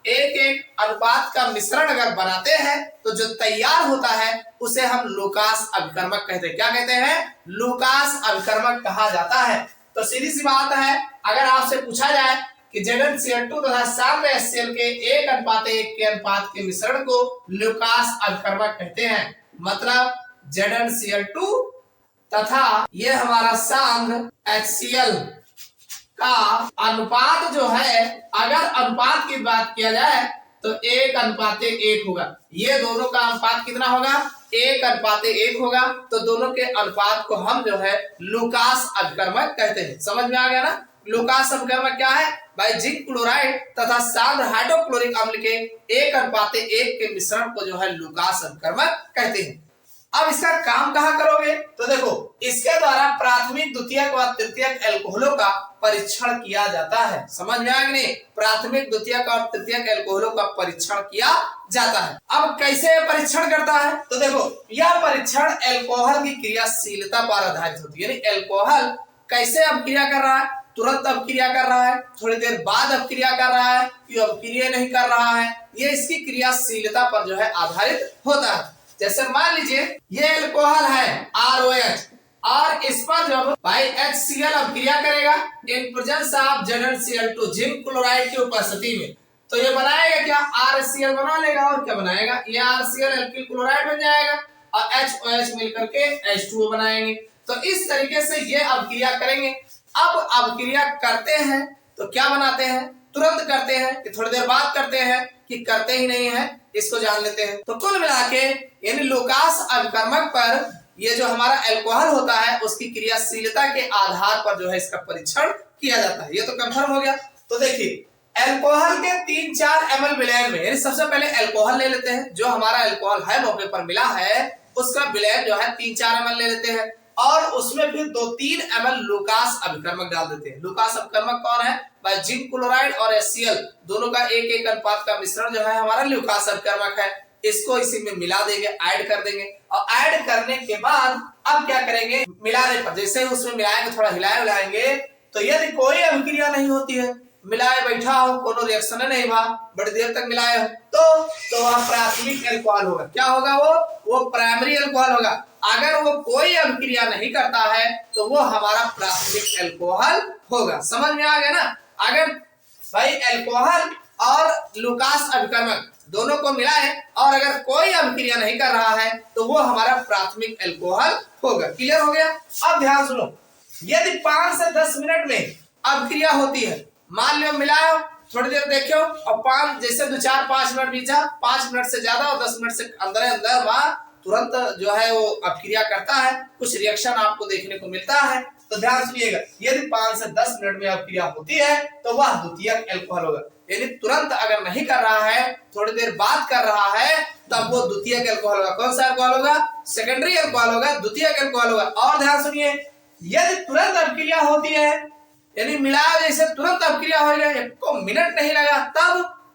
1:1 अनुपात का मिश्रण अगर बनाते हैं तो जो तैयार होता है उसे हम लूकास अभिकर्मक कहते हैं। क्या कहते हैं? लूकास अभिकर्मक कहा जाता है। तो सीधी सी बात है, अगर आपसे पूछा जाए कि ZnCl2 तथा सांद्र HCl के 1:1 के अनुपात के मिश्रण को लूकास अभिकर्मक कहते हैं। मतलब ZnCl2 तथा ये हमारा सांद्र HCl का अनुपात जो है, अगर अनुपात की बात किया जाए तो 1:1 होगा। ये दोनों का अनुपात कितना होगा? 1:1 होगा। तो दोनों के अनुपात को हम जो है लूकास अभिकर्मक कहते हैं। समझ में आ गया ना? लूकास अभिकर्मक क्या है भाई? जिंक क्लोराइड तथा सांद्र हाइड्रोक्लोरिक अम्ल के 1:1 के मिश्रण को जो है लूकास अभिकर्मक कहते हैं। अब इसका काम कहाँ करोगे? तो देखो, इसके द्वारा प्राथमिक, द्वितीयक व तृतीयक अल्कोहलों का परीक्षण किया जाता है। समझ में आया नहीं? प्राथमिक, द्वितीयक और तृतीयक अल्कोहलों का परीक्षण किया जाता है। अब कैसे परीक्षण करता है? तो देखो, यह परीक्षण अल्कोहल की क्रियाशीलता पर आधारित होती है। यानी अल्कोहल कैसे अभिक्रिया कर रहा है, तुरंत अभिक्रिया कर रहा है, थोड़ी देर बाद अभिक्रिया कर रहा है, कि अभिक्रिया नहीं कर रहा है, ये इसकी क्रियाशीलता पर जो है आधारित होता है। जैसे मान लीजिए ये अल्कोहल है ROH और इस पर जब भाई HCl अभिक्रिया करेगा in presence of ZnCl2 zinc chloride की उपस्थिति में, तो ये बनाएगा क्या? RCl बना लेगा। और क्या बनाएगा? ये RCl एल्किल क्लोराइड बन जाएगा और HOH मिलकर के H2O बनाएंगे। तो इस तरीके से ये अभिक्रिया करेंगे। अब अभिक्रिया करते हैं तो क्या बनाते हैं? तुरंत करते हैं कि थोड़ी देर बाद करते हैं कि करते ही नहीं है, इसको जान लेते हैं। तो कुल मिला के यानी लूकास अभिकर्मक पर ये जो हमारा अल्कोहल होता है उसकी क्रियाशीलता के आधार पर जो है इसका परीक्षण किया जाता है। ये तो कंफर्म हो गया। तो देखिए, अल्कोहल के 3-4 ml विलयन में, यानी सबसे पहले अल्कोहल ले लेते हैं, जो हमारा अल्कोहल है मौके पर मिला है उसका विलयन जो है 3-4 ml ले लेते हैं और उसमें फिर 2-3 ml लूकास अभिकर्मक डाल देते हैं। लूकास अभिकर्मक कौन है भाई? जिंक क्लोराइड और HCl दोनों का 1:1 अनुपात का मिश्रण जो है हमारा लूकास अभिकर्मक है। इसको इसी में मिला देंगे, ऐड कर देंगे। और ऐड करने के बाद अब क्या करेंगे? मिलाने पर जैसे ही उसमें मिलाएंगे, थोड़ा हिलाएंगे, तो यदि कोई अभिक्रिया नहीं होती है, मिलाए बैठा हो, कोनो रिएक्शन नहीं हुआ, बड़ी देर तक मिलाए हो, तो वह प्राथमिक अल्कोहल होगा। क्या होगा? वो प्राइमरी अल्कोहल होगा। अगर वो कोई अभिक्रिया नहीं करता है तो वो हमारा प्राथमिक अल्कोहल होगा। समझ में आ गया ना? अगर भाई अल्कोहल और लुकास अभिकर्मक दोनों को मिलाएं और अगर कोई अभिक्रिया नहीं कर रहा है तो वो हमारा प्राथमिक अल्कोहल होगा। क्लियर हो गया। अब ध्यान सुनो, यदि 5 से 10 मिनट में अभिक्रिया होती है, मान लो मिलाओ, थोड़ी देर देखो और 5 जैसे 2-4-5 मिनट बीता, 5 मिनट से ज्यादा और 10 मिनट से अंदर वह तुरंत जो है वो अभिक्रिया करता है, कुछ रिएक्शन आपको देखने को मिलता है। तो ध्यान सुनिएगा, यदि 5 से 10 मिनट में अभिक्रिया होती है तो वह द्वितीयक अल्कोहल होगा। यदि तुरंत अगर नहीं कर रहा है, थोड़ी देर बाद कर रहा है, तब वो द्वितीयक अल्कोहल होगा। कौन सा अल्कोहल होगा? सेकेंडरी अल्कोहल होगा, द्वितीयक अल्कोहल होगा। और ध्यान सुनिए, यदि तुरंत अभिक्रिया होती है, यानी मिलाया जैसे तुरंत अभिक्रिया हो गया, 1 मिनट नहीं लगा,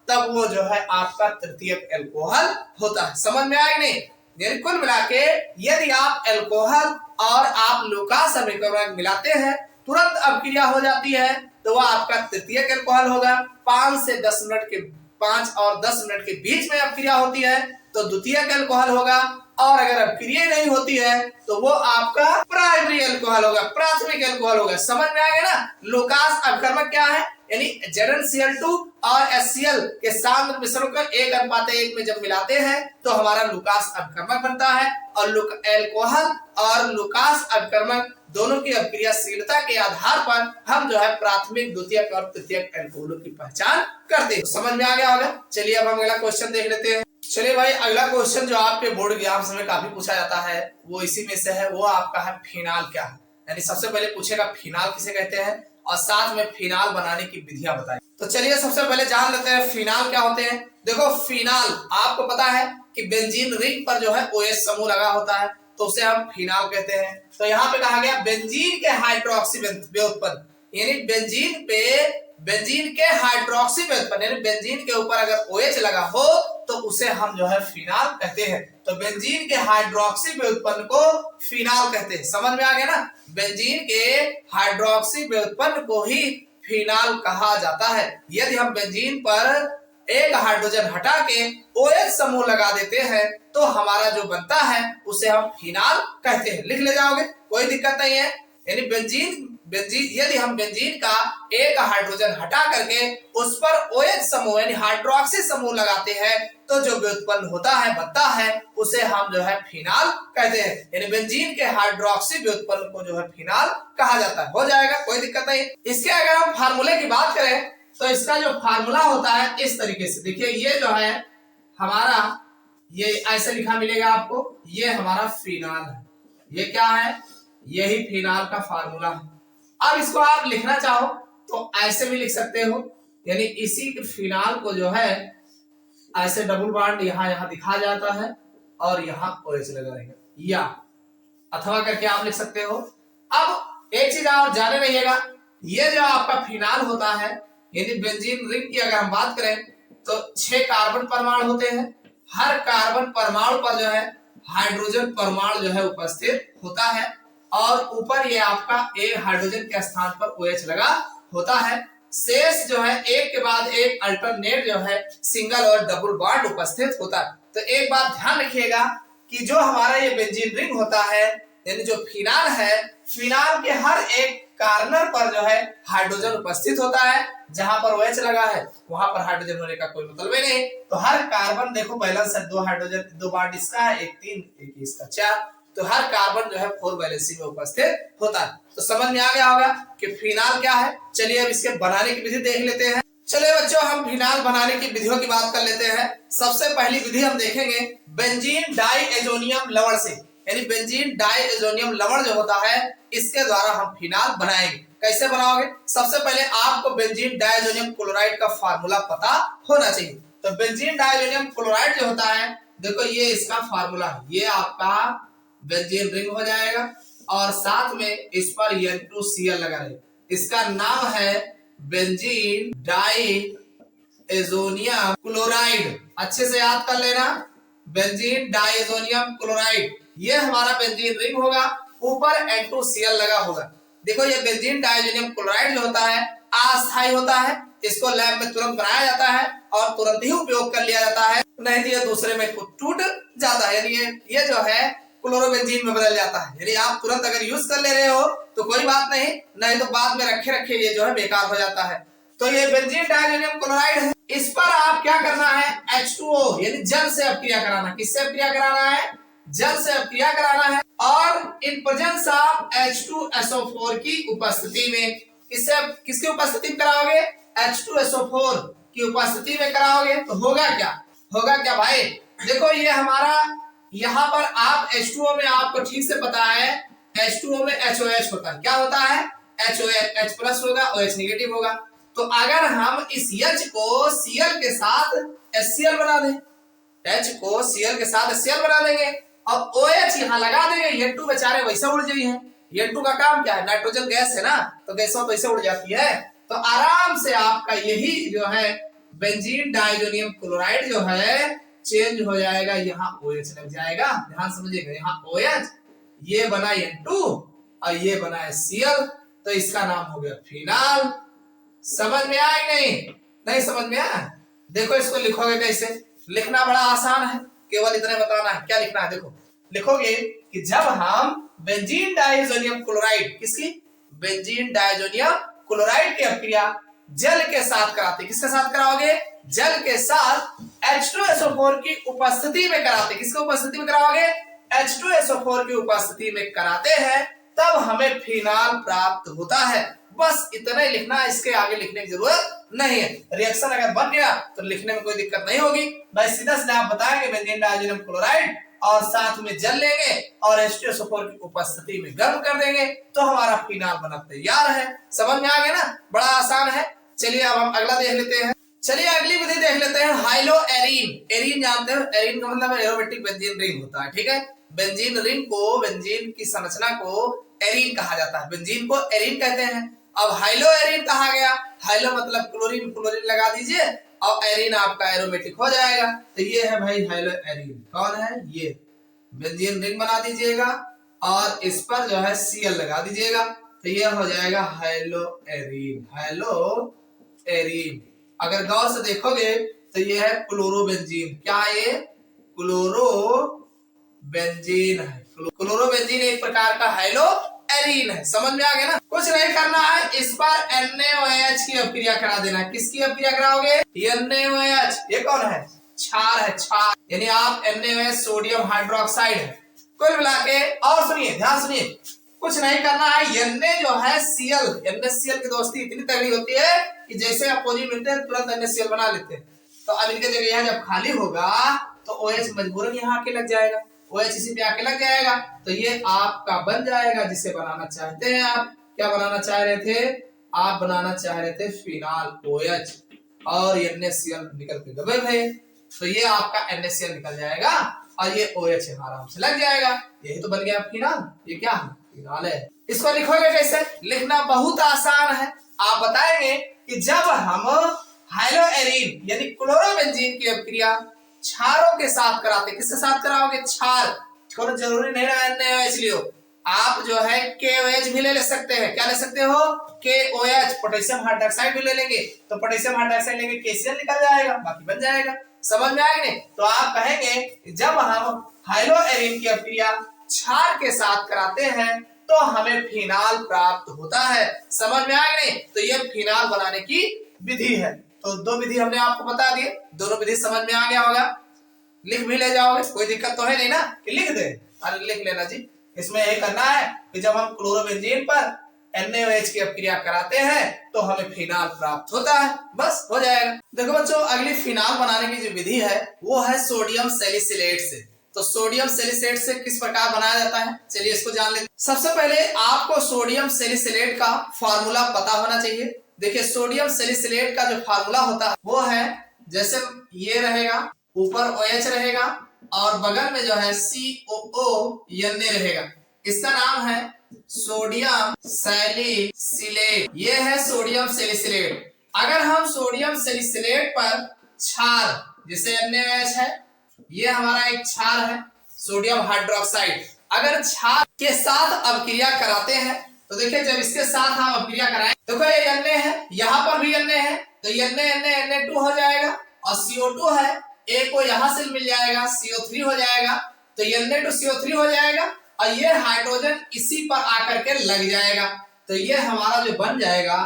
तब वो जो है आपका तृतीयक अल्कोहल होता है। समझ में आया नहीं? यानी कुल मिला के यदि आप अल्कोहल और आप लुकास अभिकर्मक मिलाते हैं, तुरंत अभिक्रिया हो जाती है, तो वह आपका तृतीयक अल्कोहल होगा। 5 और 10 मिनट के बीच में अभिक्रिया होती है तो द्वितीयक अल्कोहल होगा, और अगर अभिक्रिया नहीं होती है तो वो आपका प्राइमरी अल्कोहल होगा, प्राथमिक अल्कोहल होगा। समझ में आ गया ना? लुकास अभिकर्मक क्या है? यानी ZnCl2 और HCl के सांद्र मिश्रण को 1:1 में जब मिलाते हैं तो हमारा लुकास अभिकर्मक बनता है। और अल्कोहल और लुकास अभिकर्मक दोनों की अभिक्रियाशीलता के आधार पर हम जो है प्राथमिक, द्वितीयक और तृतीयक अल्कोहलों की पहचान करते हैं। तो समझ में आ गया होगा। चलिए अब हम अगला क्वेश्चन देख लेते हैं। चलिए भाई, अगला क्वेश्चन जो आपके बोर्ड एग्जाम में काफी पूछा जाता है वो इसी में से है, वो आपका है फिनाल क्या है। यानी सबसे पहले पूछेगा फिनाल किसे कहते हैं और साथ में फिनाल बनाने की विधियां बताएं। तो चलिए सबसे पहले जान लेते हैं फिनाल क्या होते हैं। देखो, फिनाल आपको पता है कि बेंजीन रिंग पर जो है OH समूह लगा होता है, तो उसे हम फिनाल कहते हैं। तो यहाँ पे कहा गया बेंजीन के हाइड्रोक्सी व्युत्पन्न, यानी बेंजीन के हाइड्रोक्सी व्युत्पन्न, यानी बेंजीन के ऊपर अगर OH लगा हो तो उसे हम जो है फिनाल कहते हैं। तो बेंजीन के हाइड्रोक्सी व्युत्पन्न को फिनाल कहते हैं। समझ में आ गया ना? बेंजीन के हाइड्रोक्सी व्युत्पन्न को ही फिनाल कहा जाता है। यदि हम बेंजीन पर एक हाइड्रोजन हटा के OH समूह लगा देते हैं तो हमारा जो बनता है उसे हम फिनाल कहते हैं। लिख ले जाओगे, कोई दिक्कत नहीं है। यानी बेंजीन यदि हम बेंजीन का एक हाइड्रोजन हटा करके उस पर OH समूह यानी हाइड्रोक्सी समूह लगाते हैं तो जो व्युत्पन्न होता है, बनता है, उसे हम जो है फिनाल कहते हैं। यानी बेंजीन के हाइड्रोक्सी व्युत्पन्न को जो है फिनाल कहा जाता है। हो जाएगा, कोई दिक्कत नहीं। इसके अगर हम फार्मूले की बात करें तो इसका जो फार्मूला होता है इस तरीके से, देखिए ये जो है हमारा, ये ऐसे लिखा मिलेगा आपको, ये हमारा फिनाल है। ये क्या है? यही फिनाल का फार्मूला है। अब इसको आप लिखना चाहो तो ऐसे भी लिख सकते हो, यानी इसी फिनाल को जो है ऐसे डबल बॉन्ड यहाँ दिखा जाता है और यहाँ OH लगा रहेगा, या अथवा करके आप लिख सकते हो। अब एक चीज आप जाने रहिएगा, ये जो आपका फिनाल होता है, यानी बेंजीन रिंग की अगर हम बात करें तो 6 कार्बन परमाणु होते हैं। हर कार्बन परमाणु पर जो है हाइड्रोजन परमाणु जो है उपस्थित होता है, और ऊपर ये आपका एक हाइड्रोजन के स्थान पर OH लगा होता है। शेष जो है एक के बाद एक अल्टरनेट जो है सिंगल और डबल बॉन्ड उपस्थित होता है। तो एक बात ध्यान रखिएगा कि जो हमारा ये बेंजीन रिंग होता है, यानी जो फिनाल है, फिनाल के हर एक कार्नर पर जो है हाइड्रोजन उपस्थित होता है। जहां पर OH लगा है वहां पर हाइड्रोजन होने का कोई मतलब ही नहीं। तो हर कार्बन देखो बैलेंस है, 2 हाइड्रोजन, 2 बॉन्ड इसका है, एक 3, एक इसका 4। तो हर कार्बन जो है 4 वैलेंसी में उपस्थित होता है। तो समझ में आ गया होगा कि फिनाल क्या है। चलिए अब इसके बनाने की विधि देख लेते हैं। चलिए बच्चों, हम फिनाल बनाने की विधियों की बात कर लेते हैं। सबसे पहली विधि हम देखेंगे बेंजीन डाइएजोनियम लवण से, यानी बेंजीन डाइएजोनियम लवण जो होता है इसके द्वारा हम फिनाल बनाएंगे। कैसे बनाओगे? सबसे पहले आपको बेंजीन डाइएजोनियम क्लोराइड का फार्मूला पता होना चाहिए। तो बेंजीन डाइएजोनियम क्लोराइड जो होता है, देखो ये इसका फार्मूला है, ये आपका बेंजीन रिंग हो जाएगा और साथ में इस पर N2Cl लगा रहेगा। इसका नाम है बेंजीन डाइएजोनियम क्लोराइड। अच्छे से याद कर लेना, बेंजीन डाइएजोनियम क्लोराइड, ये हमारा बेंजीन रिंग होगा, ऊपर N2Cl लगा होगा। देखो ये बेंजीन डाइएजोनियम क्लोराइड जो होता है अस्थायी होता है, इसको लैब में तुरंत बनाया जाता है और तुरंत ही उपयोग कर लिया जाता है, नहीं तो ये दूसरे में टूट जाता है, यानी ये जो है क्लोरोबेंजीन में बदल जाता है। यानी आप तुरंत अगर यूज कर ले रहे हो तो कोई बात नहीं, नहीं तो बाद में रखे रखे ये जो है बेकार हो जाता है। तो ये बेंजीन डाइजोनियम क्लोराइड है। इस पर आप क्या करना है, H2O यानी जल से अपक्रिया कराना। किससे अपक्रिया कराना है, जल से अपक्रिया कराना है। और इन प्रेजेंस ऑफ H2SO4 की उपस्थिति में, किसकी उपस्थिति में कराओगे, H2SO4 की उपस्थिति में कराओगे तो होगा क्या, होगा क्या भाई, देखो ये हमारा यहाँ पर आप H2O में आपको ठीक से पता है H2O में HOH होता है। क्या होता है, HOH, H प्लस होगा, OH नेगेटिव होगा। तो अगर हम इस H को Cl के साथ HCl बना दें, H को Cl के साथ HCl बना देंगे और OH यहाँ लगा देंगे, N2 बेचारे वैसे उड़ जाइए हैं। N2 का काम क्या है, नाइट्रोजन गैस है ना, तो गैसों वैसे उड़ जाती है। तो आराम से आपका यही जो है बेंजीन डाइजोनियम क्लोराइड जो है चेंज हो जाएगा, यहाँ OH लग जाएगा। ध्यान समझिएगा, यहाँ OH, ये बना N2 और ये बना Cl, तो इसका नाम हो गया फिनाल। समझ में आया कि नहीं, नहीं समझ में आया। देखो इसको लिखोगे कैसे, लिखना बड़ा आसान है, केवल इतने बताना है। क्या लिखना है, देखो लिखोगे कि जब हम बेंजीन डाइजोनियम क्लोराइड, किसकी, बेंजीन डाइजोनियम क्लोराइड की अपक्रिया जल के साथ कराते, किसके साथ कराओगे, जल के साथ H2SO4 की उपस्थिति में कराते। किसकी उपस्थिति में कराओगे, H2SO4 की उपस्थिति में कराते हैं, तब हमें फिनाल प्राप्त होता है। बस इतना ही लिखना है, इसके आगे लिखने की जरूरत नहीं है। रिएक्शन अगर बन गया तो लिखने में कोई दिक्कत नहीं होगी। भाई सीधा सीधा आप बताएंगे बेंजीन डाइजोनियम क्लोराइड और साथ में जल लेंगे और H2SO4 की उपस्थिति में गर्म कर देंगे तो हमारा फिनाल बना तैयार है। समझ में आ गया ना, बड़ा आसान है। चलिए अब हम अगला देख लेते हैं। चलिए अगली विधि देख लेते हैं, हाइलो एरीन। एरीन जानते हो, एरीन का मतलब एरोमेटिक बेंजीन रिंग होता है, ठीक है। बेंजीन रिंग को, बेंजीन की संरचना को एरीन कहा जाता है, बेंजीन को एरीन कहते हैं। अब हाइलो एरीन कहा गया, हाइलो मतलब क्लोरीन, क्लोरीन लगा दीजिए और एरीन आपका एरोमेटिक हो जाएगा। तो ये है भाई हाइलो एरीन, कौन है, ये बेंजीन रिंग बना दीजिएगा और इस पर जो है Cl लगा दीजिएगा, तो ये हो जाएगा हाइलो एरीन, हाइलो एरीन। अगर गौर से देखोगे तो ये है क्लोरोबेंजीन। क्या ये, क्लोरोबेंजीन है। क्लोरोबेंजीन एक प्रकार का हाइलो एरीन है। समझ में आ गया ना, कुछ नहीं करना है, इस पर NaOH की अपक्रिया करा देना। किसकी अपक्रिया कराओगे, NaOH, ये कौन है, क्षार है, क्षार, यानी आप NaOH सोडियम हाइड्रोक्साइड है। कुल मिला के, और सुनिए, ध्यान सुनिए, कुछ नहीं करना है। Na जो है Cl, NaCl की दोस्ती इतनी तगड़ी होती है कि जैसे अपोजिट मिलते हैं तुरंत NaCl बना लेते हैं। तो अब इनके जगह यहाँ जब खाली होगा तो OH मजबूरन यहाँ आके लग जाएगा, OH इसी पे आके लग जाएगा, तो ये आपका बन जाएगा जिसे बनाना चाहते हैं आप। क्या बनाना चाह रहे थे, आप बनाना चाह रहे थे फिनाल OH, और NaCl निकल के दबे भाई, तो ये आपका NaCl निकल जाएगा और ये OH आराम से लग जाएगा। यही तो बन गया फिनाल। ये क्या है, फिनाल है। इसको लिखोगे कैसे, लिखना बहुत आसान है। आप बताएंगे कि जब हम हाइलो एरीन यानी क्लोरोबेंजीन की अपक्रिया क्षारों के साथ कराते, किसके साथ कराओगे, क्षार, थोड़ा जरूरी नहीं रहा NaOH लियो, आप जो है KOH भी ले सकते हैं। क्या ले सकते हो, KOH, पोटेशियम हाइड्रोक्साइड भी ले लेंगे, तो पोटेशियम हाइड्रोक्साइड लेंगे KCl निकल जाएगा, बाकी बन जाएगा। समझ में आएगा नहीं, तो आप कहेंगे जब हम हाइलो एरीन की अपक्रिया क्षार के साथ कराते हैं तो हमें फिनाल प्राप्त होता है। समझ में आएगा नहीं, तो ये फिनाल बनाने की विधि है। तो दो विधि हमने आपको बता दी, दोनों विधि समझ में आ गया होगा, लिख भी ले जाओगे, कोई दिक्कत तो है नहीं ना कि लिख दे, अरे लिख लेना जी। इसमें यही करना है कि जब हम क्लोरोबेंजीन पर NaOH की अपक्रिया कराते हैं तो हमें फिनाल प्राप्त होता है, बस हो जाएगा। देखो बच्चों, अगली फिनाल बनाने की जो विधि है वो है सोडियम सैलिसिलेट से। तो सोडियम सैलिसिलेट से किस प्रकार बनाया जाता है, चलिए इसको जान लेते हैं। सबसे पहले आपको सोडियम सैलिसिलेट का फार्मूला पता होना चाहिए। देखिए सोडियम सैलिसिलेट का जो फार्मूला होता है वो है, जैसे ये रहेगा, ऊपर OH रहेगा और बगल में जो है COO रहेगा, इसका नाम है सोडियम सैलिसिलेट। ये है सोडियम सैलिसिलेट। अगर हम सोडियम सैलिसिलेट पर क्षार, जैसे NaOH है, ये हमारा एक क्षार है सोडियम हाइड्रोक्साइड, अगर क्षार के साथ अपक्रिया कराते हैं तो देखिए जब इसके साथ हम अपक्रिया कराएं, देखो ये Na है, यहाँ पर भी Na है, तो Na2 हो जाएगा और CO2 है, A को यहाँ से मिल जाएगा, CO3 हो जाएगा, तो Na2CO3 हो जाएगा और ये हाइड्रोजन इसी पर आकर के लग जाएगा, तो ये हमारा जो बन जाएगा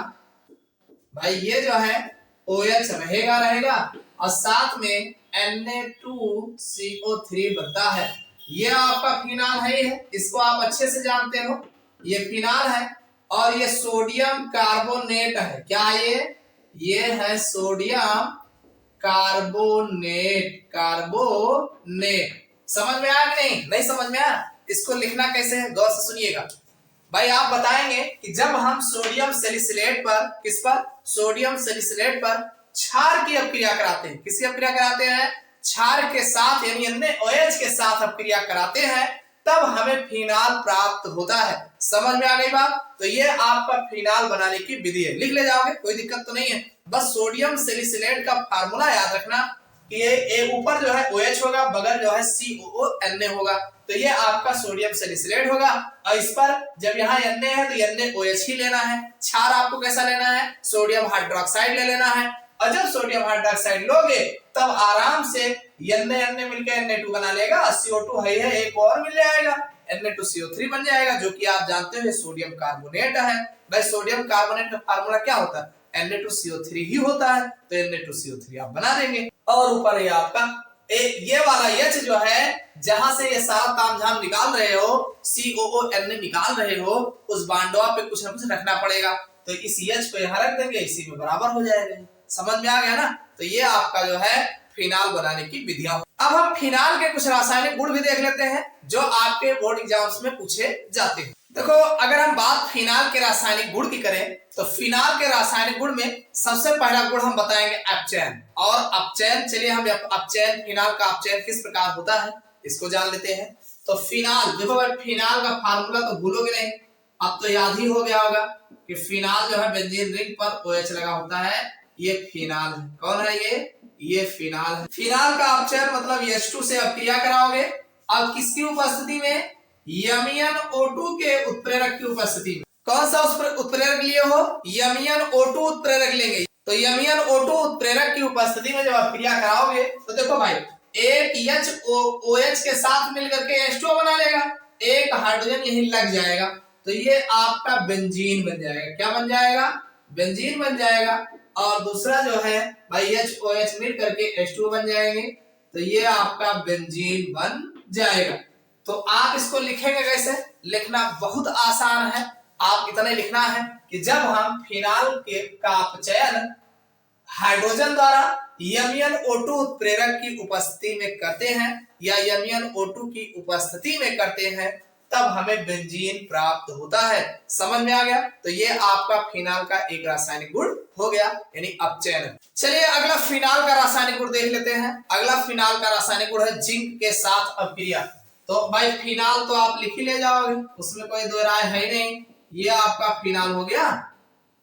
भाई ये जो है OH रहेगा और साथ में Na2CO3 बनता है। ये आपका फिनाल है ही है, इसको आप अच्छे से जानते हो, ये फिनाल है। और ये सोडियम कार्बोनेट है, क्या ये है सोडियम कार्बोनेट। समझ में आया कि नहीं समझ में आया? इसको लिखना कैसे है गौर से सुनिएगा भाई। आप बताएंगे कि जब हम सोडियम सैलिसिलेट पर सोडियम सैलिसिलेट पर क्षार की अपक्रिया कराते हैं, किसकी अपक्रिया कराते हैं? क्षार के साथ, यानी NaOH के साथ अपक्रिया कराते हैं, तब हमें फिनाल प्राप्त होता है। समझ में आ गई बात? तो ये आपका फिनाल बनाने की विधि है, लिख ले जाओगे, कोई दिक्कत तो नहीं है। बस सोडियम सैलिसिलेट का फार्मूला याद रखना कि ये ऊपर जो है OH होगा, बगल जो है COONA होगा, तो ये आपका सोडियम सैलिसिलेट होगा। और इस पर जब यहाँ Na है तो NaOH ही लेना है। क्षार आपको कैसा लेना है? सोडियम हाइड्रोक्साइड ले लेना है। और जब सोडियम हाइड्रोक्साइड लोगे तब आराम से Na मिलकर Na2 बना लेगा, CO2 है एक और मिल जाएगा, Na2CO3 बन जाएगा, जो कि आप जानते हो सोडियम कार्बोनेट है। भाई सोडियम कार्बोनेट का फार्मूला क्या होता है? Na2CO3 ही होता है, तो Na2CO3 आप बना देंगे। और ऊपर ये आपका ये वाला H जो है, जहां से ये सारा तामझाम निकाल रहे हो, COON निकाल रहे हो, उस बांडवा पे कुछ ना कुछ रखना पड़ेगा, तो इस H को यहाँ रख देंगे, इसी में बराबर हो जाएगा। समझ में आ गया ना? तो ये आपका जो है फिनाल बनाने की विधियां। अब हम फिनाल के कुछ रासायनिक गुण भी देख लेते हैं जो आपके बोर्ड एग्जाम्स में पूछे जाते हैं। देखो, अगर हम बात फिनाल के रासायनिक गुण की करें तो फिनाल के रासायनिक गुण में सबसे पहला गुण हम बताएंगे अपचयन और अपचयन। चलिए हम अपचयन, फिनाल का अपचयन किस प्रकार होता है इसको जान लेते हैं। तो फिनाल, देखो भाई फिनाल का फार्मूला तो भूलोगे नहीं, अब तो याद ही हो गया होगा कि फिनाल जो है बेंजीन रिंग पर OH लगा होता है, ये फिनाल है। कौन है ये फिनाल है। फिनाल का अपचयन मतलब H2 से अपक्रिया कराओगे, अब किसकी उपस्थिति में? MnO2 के उत्प्रेरक की उपस्थिति में। कौन सा उत्प्रेरक लिए हो? MnO2 उत्प्रेरक लेंगे। तो MnO2 उत्प्रेरक की उपस्थिति में जब अपक्रिया कराओगे तो देखो भाई, एक OH के साथ मिलकर के H2O बना लेगा, एक हाइड्रोजन यहीं लग जाएगा, तो ये आपका बेंजीन बन जाएगा। क्या बन जाएगा? बेंजीन बन जाएगा। और दूसरा जो है भाई HOH मिल करके H2O बन जाएंगे, तो ये आपका बेंजीन बन जाएगा। तो आप इसको लिखेंगे कैसे? लिखना बहुत आसान है, आप इतना लिखना है कि जब हम फिनाल का अपचयन हाइड्रोजन द्वारा MnO2 उत्प्रेरक की उपस्थिति में करते हैं या MnO2 की उपस्थिति में करते हैं, तब हमें बेंजीन प्राप्त होता है। समझ में आ गया? तो ये आपका फिनाल का एक रासायनिक गुण हो गया, यानी अपचयन। चलिए अगला फिनाल का रासायनिक गुण देख लेते हैं। अगला फिनाल का रासायनिक गुण है जिंक के साथ अपक्रिया। तो भाई फिनाल तो आप लिख ही ले जाओगे, उसमें कोई दो राय है नहीं, ये आपका फिनाल हो गया।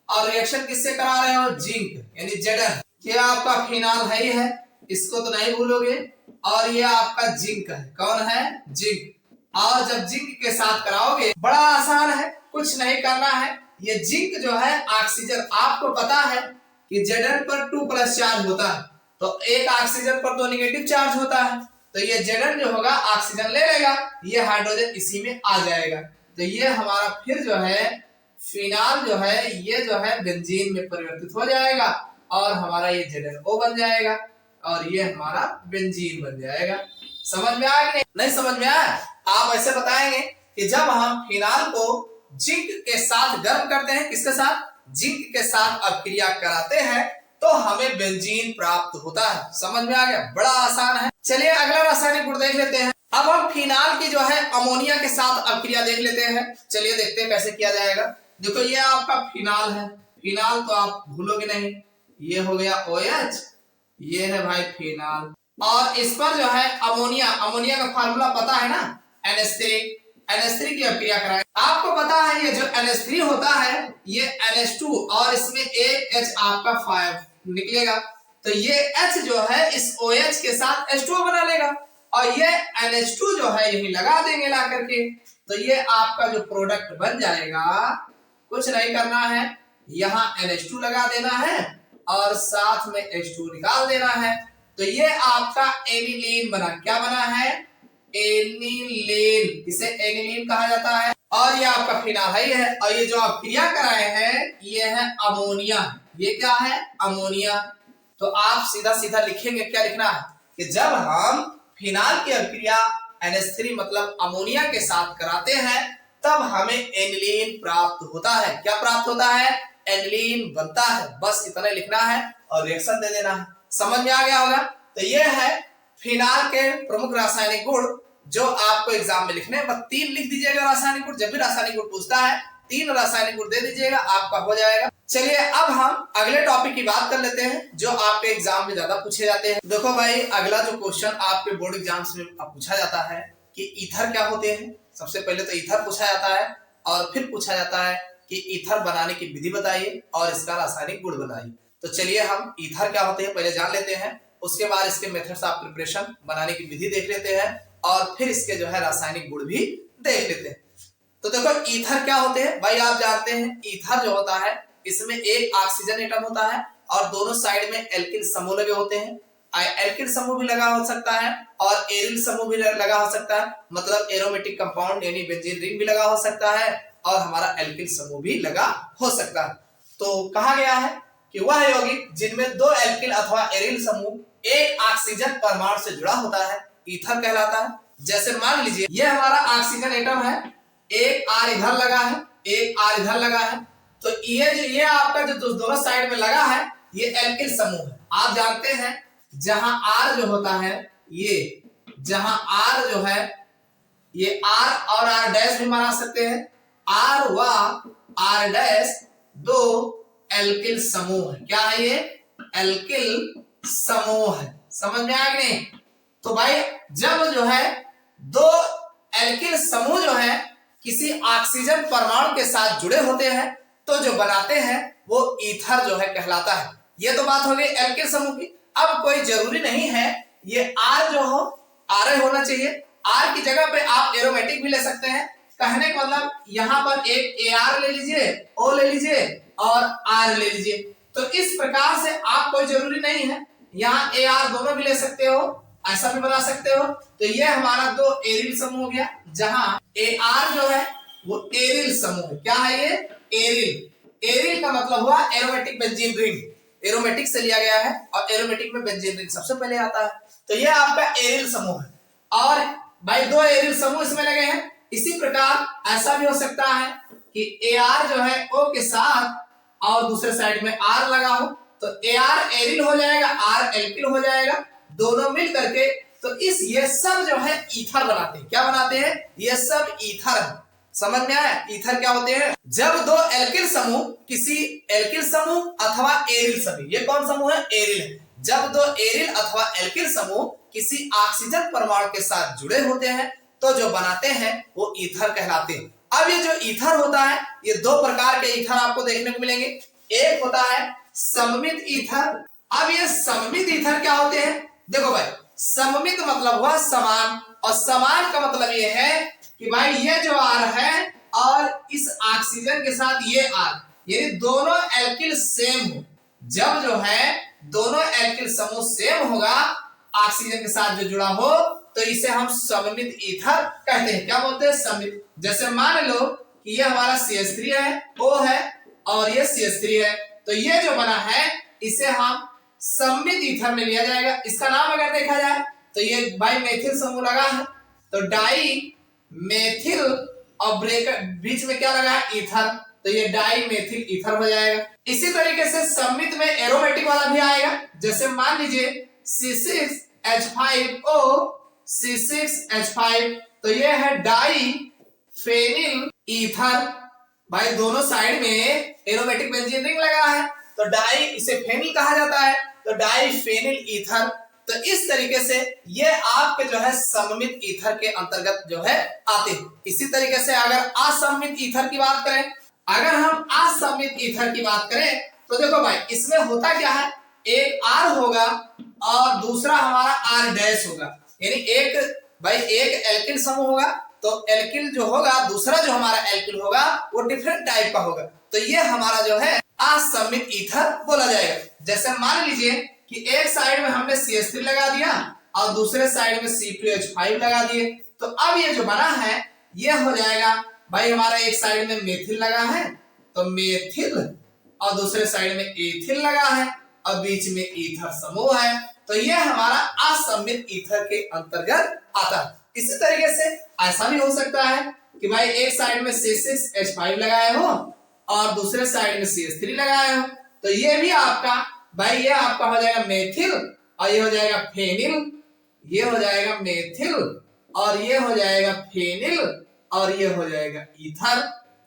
और रिएक्शन किससे करा रहे हो? जिंक यानी Zn, ये आपका फिनाल है ही है, इसको तो नहीं भूलोगे। और ये आपका जिंक है, कौन है? जिंक। और जब जिंक के साथ कराओगे बड़ा आसान है, कुछ नहीं करना है। ये जिंक जो है ऑक्सीजन, आपको पता है कि Zn पर 2+ चार्ज होता है, तो एक ऑक्सीजन पर 2 नेगेटिव चार्ज होता है, तो ये Zn जो होगा ऑक्सीजन ले लेगा, ये हाइड्रोजन इसी में आ जाएगा, तो ये हमारा फिर जो है फिनाल जो है ये जो है बेंजीन में परिवर्तित हो जाएगा और हमारा ये ZnO बन जाएगा और ये हमारा बेंजीन बन जाएगा। समझ में आया कि नहीं समझ में आया? आप ऐसे बताएंगे कि जब हम फिनाल को जिंक के साथ गर्म करते हैं, किसके साथ? जिंक के साथ अपक्रिया कराते हैं, तो हमें बेंजीन प्राप्त होता है। समझ में आ गया? बड़ा आसान है। चलिए अगला रासायनिक गुण देख लेते हैं। अब हम फिनाल की जो है अमोनिया के साथ अपक्रिया देख लेते हैं। चलिए देखते हैं कैसे किया जाएगा। देखो ये आपका फिनाल है, फिनाल तो आप भूलोगे नहीं, ये हो गया OH, ये है भाई फिनाल। और इस पर जो है अमोनिया, अमोनिया का फार्मूला पता है ना? NH3 की अपक्रिया कराएं। आपको पता है ये जो NH3 होता है ये NH2 और इसमें एक H आपका 5 निकलेगा, तो ये H जो है इस OH के साथ H2O बना लेगा और ये NH2 जो है यही लगा देंगे ला करके, तो ये आपका जो प्रोडक्ट बन जाएगा, कुछ नहीं करना है, यहाँ NH2 लगा देना है और साथ में H2 निकाल देना है, तो ये आपका एनिलीन बना। क्या बना है? एनिलीन, इसे एनिलीन कहा जाता है। और ये आपका फिनाल है, और ये जो आप क्रिया कराए हैं ये है अमोनिया, ये क्या है, अमोनिया। तो आप सीधा सीधा लिखेंगे, क्या लिखना है कि जब हम फिनाल की अभिक्रिया NH3 मतलब अमोनिया के साथ कराते हैं तब हमें एनिलीन प्राप्त होता है। क्या प्राप्त होता है, एनिलीन बनता है। बस इतना लिखना है और रिएक्शन दे देना है। समझ में आ गया होगा। तो ये है फिनाल के प्रमुख रासायनिक गुण जो आपको एग्जाम में लिखने हैं। बस 3 लिख दीजिएगा रासायनिक गुण। जब भी रासायनिक गुण पूछता है 3 रासायनिक गुण दे दीजिएगा, आपका हो जाएगा। चलिए अब हम अगले टॉपिक की बात कर लेते हैं जो आपके एग्जाम में ज्यादा पूछे जाते हैं। देखो भाई, अगला जो क्वेश्चन आपके बोर्ड एग्जाम्स में पूछा जाता है कि ईथर क्या होते हैं। सबसे पहले तो ईथर पूछा जाता है और फिर पूछा जाता है कि ईथर बनाने की विधि बताइए और इसका रासायनिक गुण बताइए। तो चलिए हम ईथर क्या होते हैं पहले जान लेते हैं, उसके बाद इसके मेथड्स ऑफ प्रिपरेशन, बनाने की विधि देख लेते हैं और फिर इसके जो है रासायनिक गुण भी देख लेते हैं। तो देखो ईथर क्या होते हैं भाई, आप जानते हैं ईथर जो होता है इसमें एक ऑक्सीजन एटम होता है और दोनों साइड में एल्किल समूह लगे होते हैं। एल्किल समूह भी लगा हो सकता है और एरिल समूह भी लगा हो सकता है, मतलब एरोमेटिक कंपाउंड यानी बेंजीन रिंग भी लगा हो सकता है और हमारा एल्किल समूह भी लगा हो सकता है। तो कहा गया है कि वह यौगिक जिनमें 2 एल्किल अथवा एरिल समूह एक ऑक्सीजन परमाणु से जुड़ा होता है ईथर कहलाता है। जैसे मान लीजिए ये हमारा ऑक्सीजन एटम है, एक आर इधर लगा है, एक आर इधर लगा है, तो ये आपका जो दोनों साइड में लगा है ये एल्किल समूह है। आप जानते हैं जहां आर जो होता है, ये जहां आर जो है ये आर और आर डैश भी बना सकते हैं। आर व आर डैश 2 एल्किल समूह है। क्या है ये, एल्किल समूह है। समझ में आया कि नहीं। तो भाई जब जो है 2 एल्किल समूह जो है किसी ऑक्सीजन परमाणु के साथ जुड़े होते हैं तो जो बनाते हैं वो ईथर जो है कहलाता है। ये तो बात हो गई एल्किल समूह की। अब कोई जरूरी नहीं है ये आर जो हो आर होना चाहिए, आर की जगह पे आप एरोमेटिक भी ले सकते हैं। कहने का मतलब यहाँ पर एक AR ले लीजिए, O ले लीजिए और R ले लीजिए। तो इस प्रकार से आप कोई जरूरी नहीं है, यहाँ AR दोनों भी ले सकते हो, ऐसा भी बना सकते हो। तो ये हमारा 2 एरिल समूह हो गया, जहां AR जो है वो एरिल समूह है। क्या है ये, एरिल। एरिल का मतलब हुआ एरोमेटिक बेंजीन रिंग, एरोमेटिक से लिया गया है और एरोमेटिक में बेंजीन रिंग सबसे पहले आता है। तो ये आपका एरिल समूह है और भाई 2 एरिल समूह इसमें लगे हैं। इसी प्रकार ऐसा भी हो सकता है कि AR जो है O के साथ और दूसरे साइड में R लगा हो, तो AR एरिल हो जाएगा, R एल्किल हो जाएगा, दोनों मिल करके तो ये सब जो है ईथर बनाते हैं। क्या बनाते हैं, ये सब ईथर है। समझ में आया, ईथर क्या होते हैं, जब 2 एल्किल समूह किसी एल्किल समूह अथवा एरिल समूह, ये कौन समूह है, एरिल है। जब 2 एरिल अथवा एल्किल समूह किसी ऑक्सीजन परमाणु के साथ जुड़े होते हैं तो जो बनाते हैं वो ईथर कहलाते हैं। अब ये जो ईथर होता है ये 2 प्रकार के ईथर आपको देखने को मिलेंगे। एक होता है सममित ईथर। अब ये सममित ईथर क्या होते हैं, देखो भाई सममित मतलब हुआ समान, और समान का मतलब ये है कि भाई ये जो आर है और इस ऑक्सीजन के साथ ये आर, यानी दोनों एल्किल सेम हो। जब जो है दोनों एल्किल समूह सेम होगा ऑक्सीजन के साथ जो जुड़ा हो तो इसे हम सममित ईथर कहते हैं। क्या बोलते हैं, सममित। जैसे मान लो कि ये हमारा CH3 है, O है और ये CH3 है, तो ये जो बना है इसे हम सममित ईथर में लिया जाएगा। इसका नाम अगर देखा जाए तो ये बाई मेथिल समूह लगा है तो डाई मेथिल और ब्रेकर बीच में क्या लगा है, ईथर, तो ये डाई मेथिल ईथर हो जाएगा। इसी तरीके से सममित में एरोमेटिक वाला भी आएगा। जैसे मान लीजिए C6H5O C6H5, तो ये है डाई फेनिल ईथर। भाई दोनों साइड में एरोमेटिक बेंजीन रिंग लगा है तो डाई, इसे फेनिल कहा जाता है, तो डाई फेनिल ईथर। तो इस तरीके से ये आपके जो है सममित ईथर के अंतर्गत जो है आते हैं। इसी तरीके से अगर असममित ईथर की बात करें, अगर हम असममित ईथर की बात करें तो देखो भाई इसमें होता क्या है, एक R होगा और दूसरा हमारा R डैश होगा, यानी एक एल्किल समूह होगा तो एल्किल जो होगा, दूसरा जो हमारा एल्किल होगा वो डिफरेंट टाइप का होगा, तो ये हमारा जो है असममित ईथर बोला जाएगा। जैसे मान लीजिए कि एक साइड में हमने CH3 लगा दिया और दूसरे साइड में C2H5 लगा दिए, तो अब ये जो बना है ये हो जाएगा भाई हमारा एक साइड में मेथिल लगा है तो मेथिल और दूसरे साइड में एथिल लगा है और बीच में ईथर समूह है, तो ये हमारा असम्मित ईथर के अंतर्गत आता है। इसी तरीके से ऐसा भी हो सकता है कि भाई एक साइड में C6H5 लगाए हो और दूसरे साइड में CH3 लगाए हो, तो ये भी आपका भाई ये आपका हो जाएगा मेथिल और ये हो जाएगा फेनिल, ये हो जाएगा मेथिल और ये हो जाएगा फेनिल और ये हो जाएगा ईथर।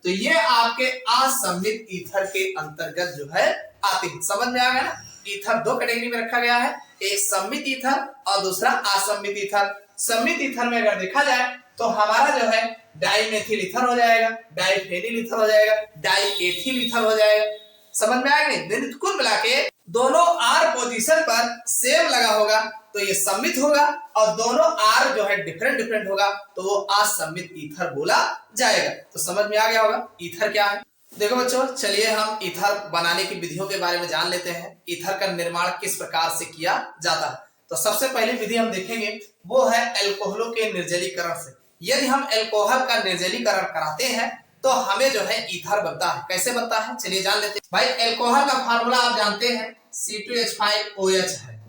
तो ये आपके असम्मित ईथर के अंतर्गत जो है आते हैं। समझ में आ गया ना? ईथर दो कैटेगरी में रखा गया है, एक सम्मित ईथर और दूसरा असम्मित ईथर। सम्मित ईथर में अगर देखा जाए तो हमारा जो है डाइमेथिल ईथर हो जाएगा, डाइफेनिल ईथर हो जाएगा, डाइएथिल ईथर हो जाएगा। समझ में आया नहीं? कुल मिला के दोनों आर पोजीशन पर सेम लगा होगा तो ये सम्मित होगा और दोनों आर जो है डिफरेंट होगा तो वो असम्मित ईथर बोला जाएगा। तो समझ में आ गया होगा ईथर क्या है। देखो बच्चों, चलिए हम ईथर बनाने की विधियों के बारे में जान लेते हैं। ईथर का निर्माण किस प्रकार से किया जाता है। तो सबसे पहली विधि हम देखेंगे वो है अल्कोहलों के निर्जलीकरण से। यदि हम अल्कोहल का निर्जलीकरण कराते हैं तो हमें जो है ईथर बनता है। कैसे बनता है चलिए जान लेते हैं। भाई अल्कोहल का फार्मूला आप जानते हैं C2H5OH है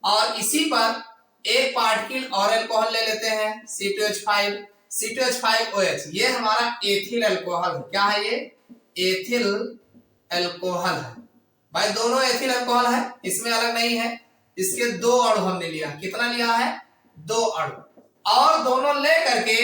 और इसी पर एक पार्टिकल और अल्कोहल ले लेते हैं C2H5OH। ये हमारा एथिल अल्कोहल है। क्या है ये? एथिल अल्कोहल है। भाई दोनों एथिल अल्कोहल है, इसमें अलग नहीं है। इसके दो अणु हमने लिया। कितना लिया है? दो अणु। और दोनों ले करके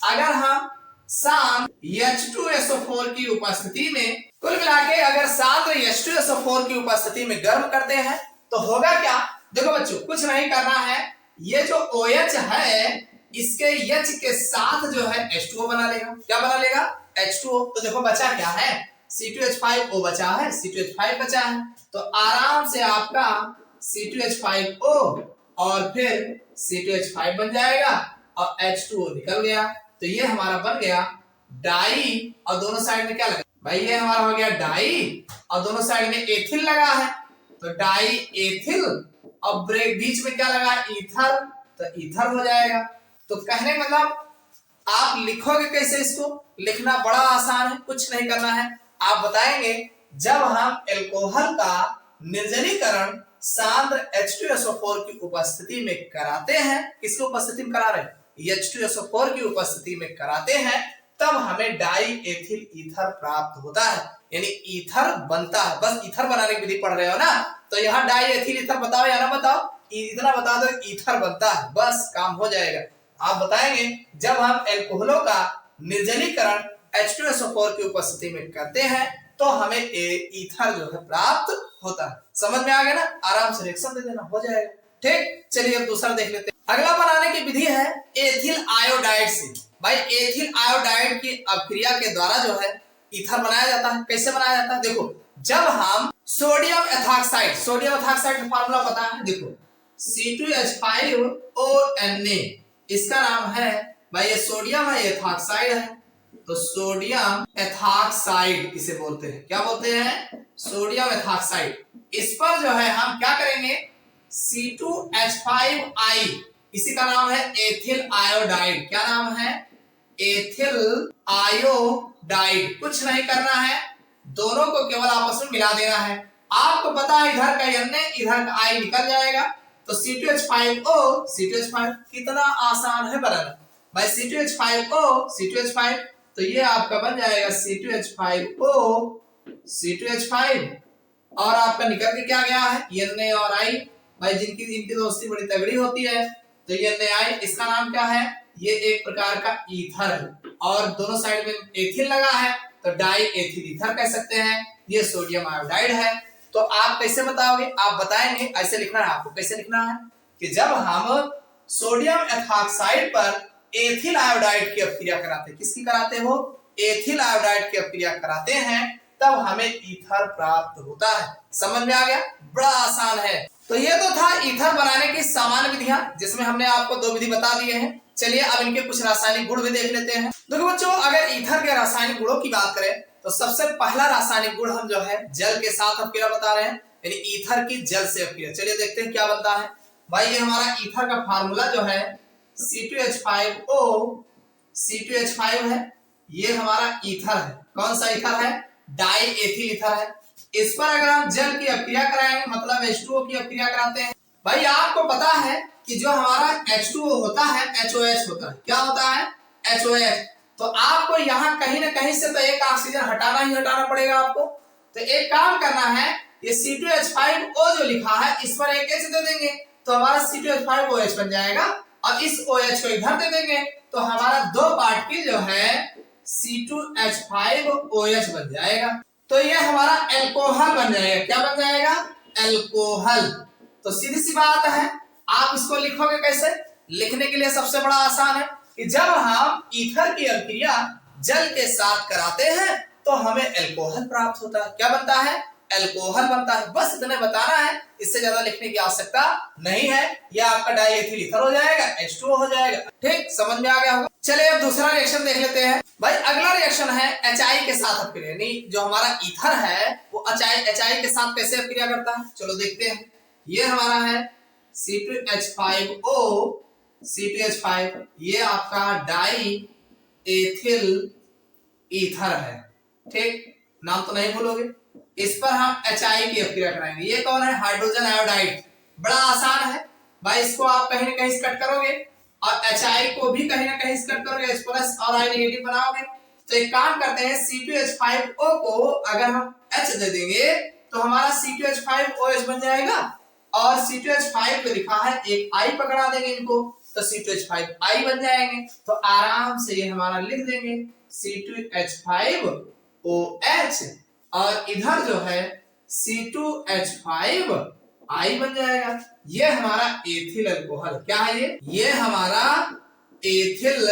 अगर हम शांत H2SO4 की उपस्थिति में कुल मिला के अगर शांत H2SO4 की उपस्थिति में गर्म करते हैं तो होगा क्या? देखो बच्चों, कुछ नहीं करना है। ये जो OH है इसके H के साथ जो है H2O बना लेगा। क्या बना लेगा? H2O। तो देखो बचा क्या है? C2H5O बचा है, C2H5 बचा है। तो आराम से आपका C2H5O और फिर C2H5 बन जाएगा और H2O निकल गया। तो ये हमारा बन गया डाई और दोनों साइड में क्या लगा? भाई ये हमारा हो गया डाई और दोनों साइड में एथिल लगा है तो डाई एथिल और ब्रेक बीच में क्या लगा? ईथर। तो ईथर हो जाएगा। तो कहने मतलब आप लिखोगे कैसे? इसको लिखना बड़ा आसान है, कुछ नहीं करना है। आप बताएंगे जब हम अल्कोहल का निर्जलीकरण सांद्र H2SO4 की उपस्थिति में कराते हैं। किसकी उपस्थिति में करा रहे हैं? H2SO4 की उपस्थिति में कराते हैं तब हमें डाई एथिल ईथर प्राप्त होता है, यानी ईथर बनता है। बस ईथर बनाने की विधि पढ़ रहे हो ना, तो यहाँ डाई एथिल ईथर बताओ या ना बताओ, इतना बता दो ईथर बनता है, बस काम हो जाएगा। आप बताएंगे जब हम अल्कोहलों का निर्जलीकरण H2SO4 की उपस्थिति में करते हैं तो हमें ईथर जो है प्राप्त होता है। समझ में आ गया ना? आराम से रिएक्शन दे देना, हो जाएगा। ठीक, चलिए अब दूसरा देख लेते हैं। अगला बनाने की विधि है एथिल आयोडाइड से। भाई एथिल आयोडाइड की अभिक्रिया के द्वारा जो है ईथर बनाया जाता है। कैसे बनाया जाता है? देखो, जब हम सोडियम एथॉक्साइड का फार्मूला पता है। देखो C2H5ONa, इसका नाम है भाई ये सोडियम है, एथॉक्साइड है तो सोडियम एथॉक्साइड इसे बोलते हैं। क्या बोलते हैं? Sodium ethoxide. इस पर जो है हम क्या करेंगे? C2H5I, इसी का नाम है एथिल आयोडाइड। क्या नाम है? Ethyl iodide. कुछ नहीं करना है, दोनों को केवल आपस में मिला देना है। आपको पता है इधर का Na इधर का I निकल जाएगा तो C2H5O C2H5। कितना आसान है बनाना भाई। C2H5O C2H5 तो ये आपका बन जाएगा C2H5O C2H5 और आपका निकल के क्या गया है? Na और I। भाई जिनकी दोस्ती बड़ी तगड़ी होती है तो NaI, इसका नाम क्या है? ये एक प्रकार का ईथर है और दोनों साइड में एथिल लगा है तो डाई एथिल ईथर कह सकते हैं। ये सोडियम आयोडाइड है। तो आप कैसे बताओगे? आप बताएंगे ऐसे लिखना है आपको। कैसे लिखना है कि जब हम सोडियम एथॉक्साइड पर एथिल आयोडाइड की अभिक्रिया कराते हैं। किसकी कराते हो? एथिल आयोडाइड की अभिक्रिया कराते हैं तब हमें ईथर प्राप्त होता है। समझ में आ गया? बड़ा आसान है। तो ये तो था ईथर बनाने की सामान्य विधियां जिसमें हमने आपको दो विधि बता दिए हैं। चलिए अब इनके कुछ रासायनिक गुण भी देख लेते हैं। देखो बच्चों, अगर ईथर के रासायनिक गुणों की बात करें तो सबसे पहला रासायनिक गुण हम जो है जल के साथ अभिक्रिया बता रहे हैं, यानी ईथर की जल से अभिक्रिया। चलिए देखते हैं क्या बनता है। भाई ये हमारा ईथर का फार्मूला जो है C2H5O C2H5 है। ये हमारा ईथर है। कौन सा ईथर है? डाई एथिल ईथर है। इस पर अगर हम जल की अभिक्रिया कराएंगे, मतलब H2O की अभिक्रिया कराते हैं। भाई आपको पता है कि जो हमारा H2O होता है HOH होता है। क्या होता है? HOH। तो आपको यहाँ कहीं ना कहीं से तो एक ऑक्सीजन हटाना पड़ेगा आपको। तो एक काम करना है, ये C2H5O जो लिखा है इस पर एक H दे देंगे तो हमारा C2H5OH बन जाएगा, और इस OH को इधर दे देंगे तो हमारा दो पार्टिकल जो है C2H5OH बन जाएगा। तो ये हमारा एल्कोहल बन जाएगा। क्या बन जाएगा? एल्कोहल। तो सीधी सी बात है, आप इसको लिखोगे कैसे? लिखने के लिए सबसे बड़ा आसान है कि जब हम ईथर की अभिक्रिया जल के साथ कराते हैं तो हमें एल्कोहल प्राप्त होता है। क्या बनता है? एल्कोहल बनता है। बस इतने बताना है, इससे ज्यादा लिखने की आवश्यकता नहीं है। यह आपका डाइएथिल ईथर हो जाएगा, H2O हो जाएगा। ठीक, समझ में आ गया होगा। चलिए अब दूसरा रिएक्शन देख लेते हैं। भाई अगला रिएक्शन है HI के साथ अभिक्रिया, यानी जो हमारा ईथर है वो HI के साथ कैसे अभिक्रिया करता है, चलो देखते हैं। ये हमारा है C2H5O, C2H5, ये आपका डाई एथिल ईथर है। ठीक, नाम तो नहीं भूलोगे। इस पर हम HI की अभिक्रिया कराएंगे। ये कौन है? Hydrogen iodide. बड़ा आसान है भाई, इसको आप कहीं ना कहीं कट करोगे और HI को भी कहीं ना कहीं कट करोगे, H+ और I नेगेटिव बनाओगे। तो एक काम करते हैं, C2H5O को अगर हम H दे देंगे तो हमारा C2H5OH बन जाएगा, और C2H5 पे लिखा है एक I पकड़ा देंगे इनको तो C2H5I बन जाएंगे। तो आराम से ये हमारा लिख देंगे C2H5OH, और इधर जो है C2H5I बन जाएगा। ये हमारा एथिल अल्कोहल। क्या है ये हमारा एथिल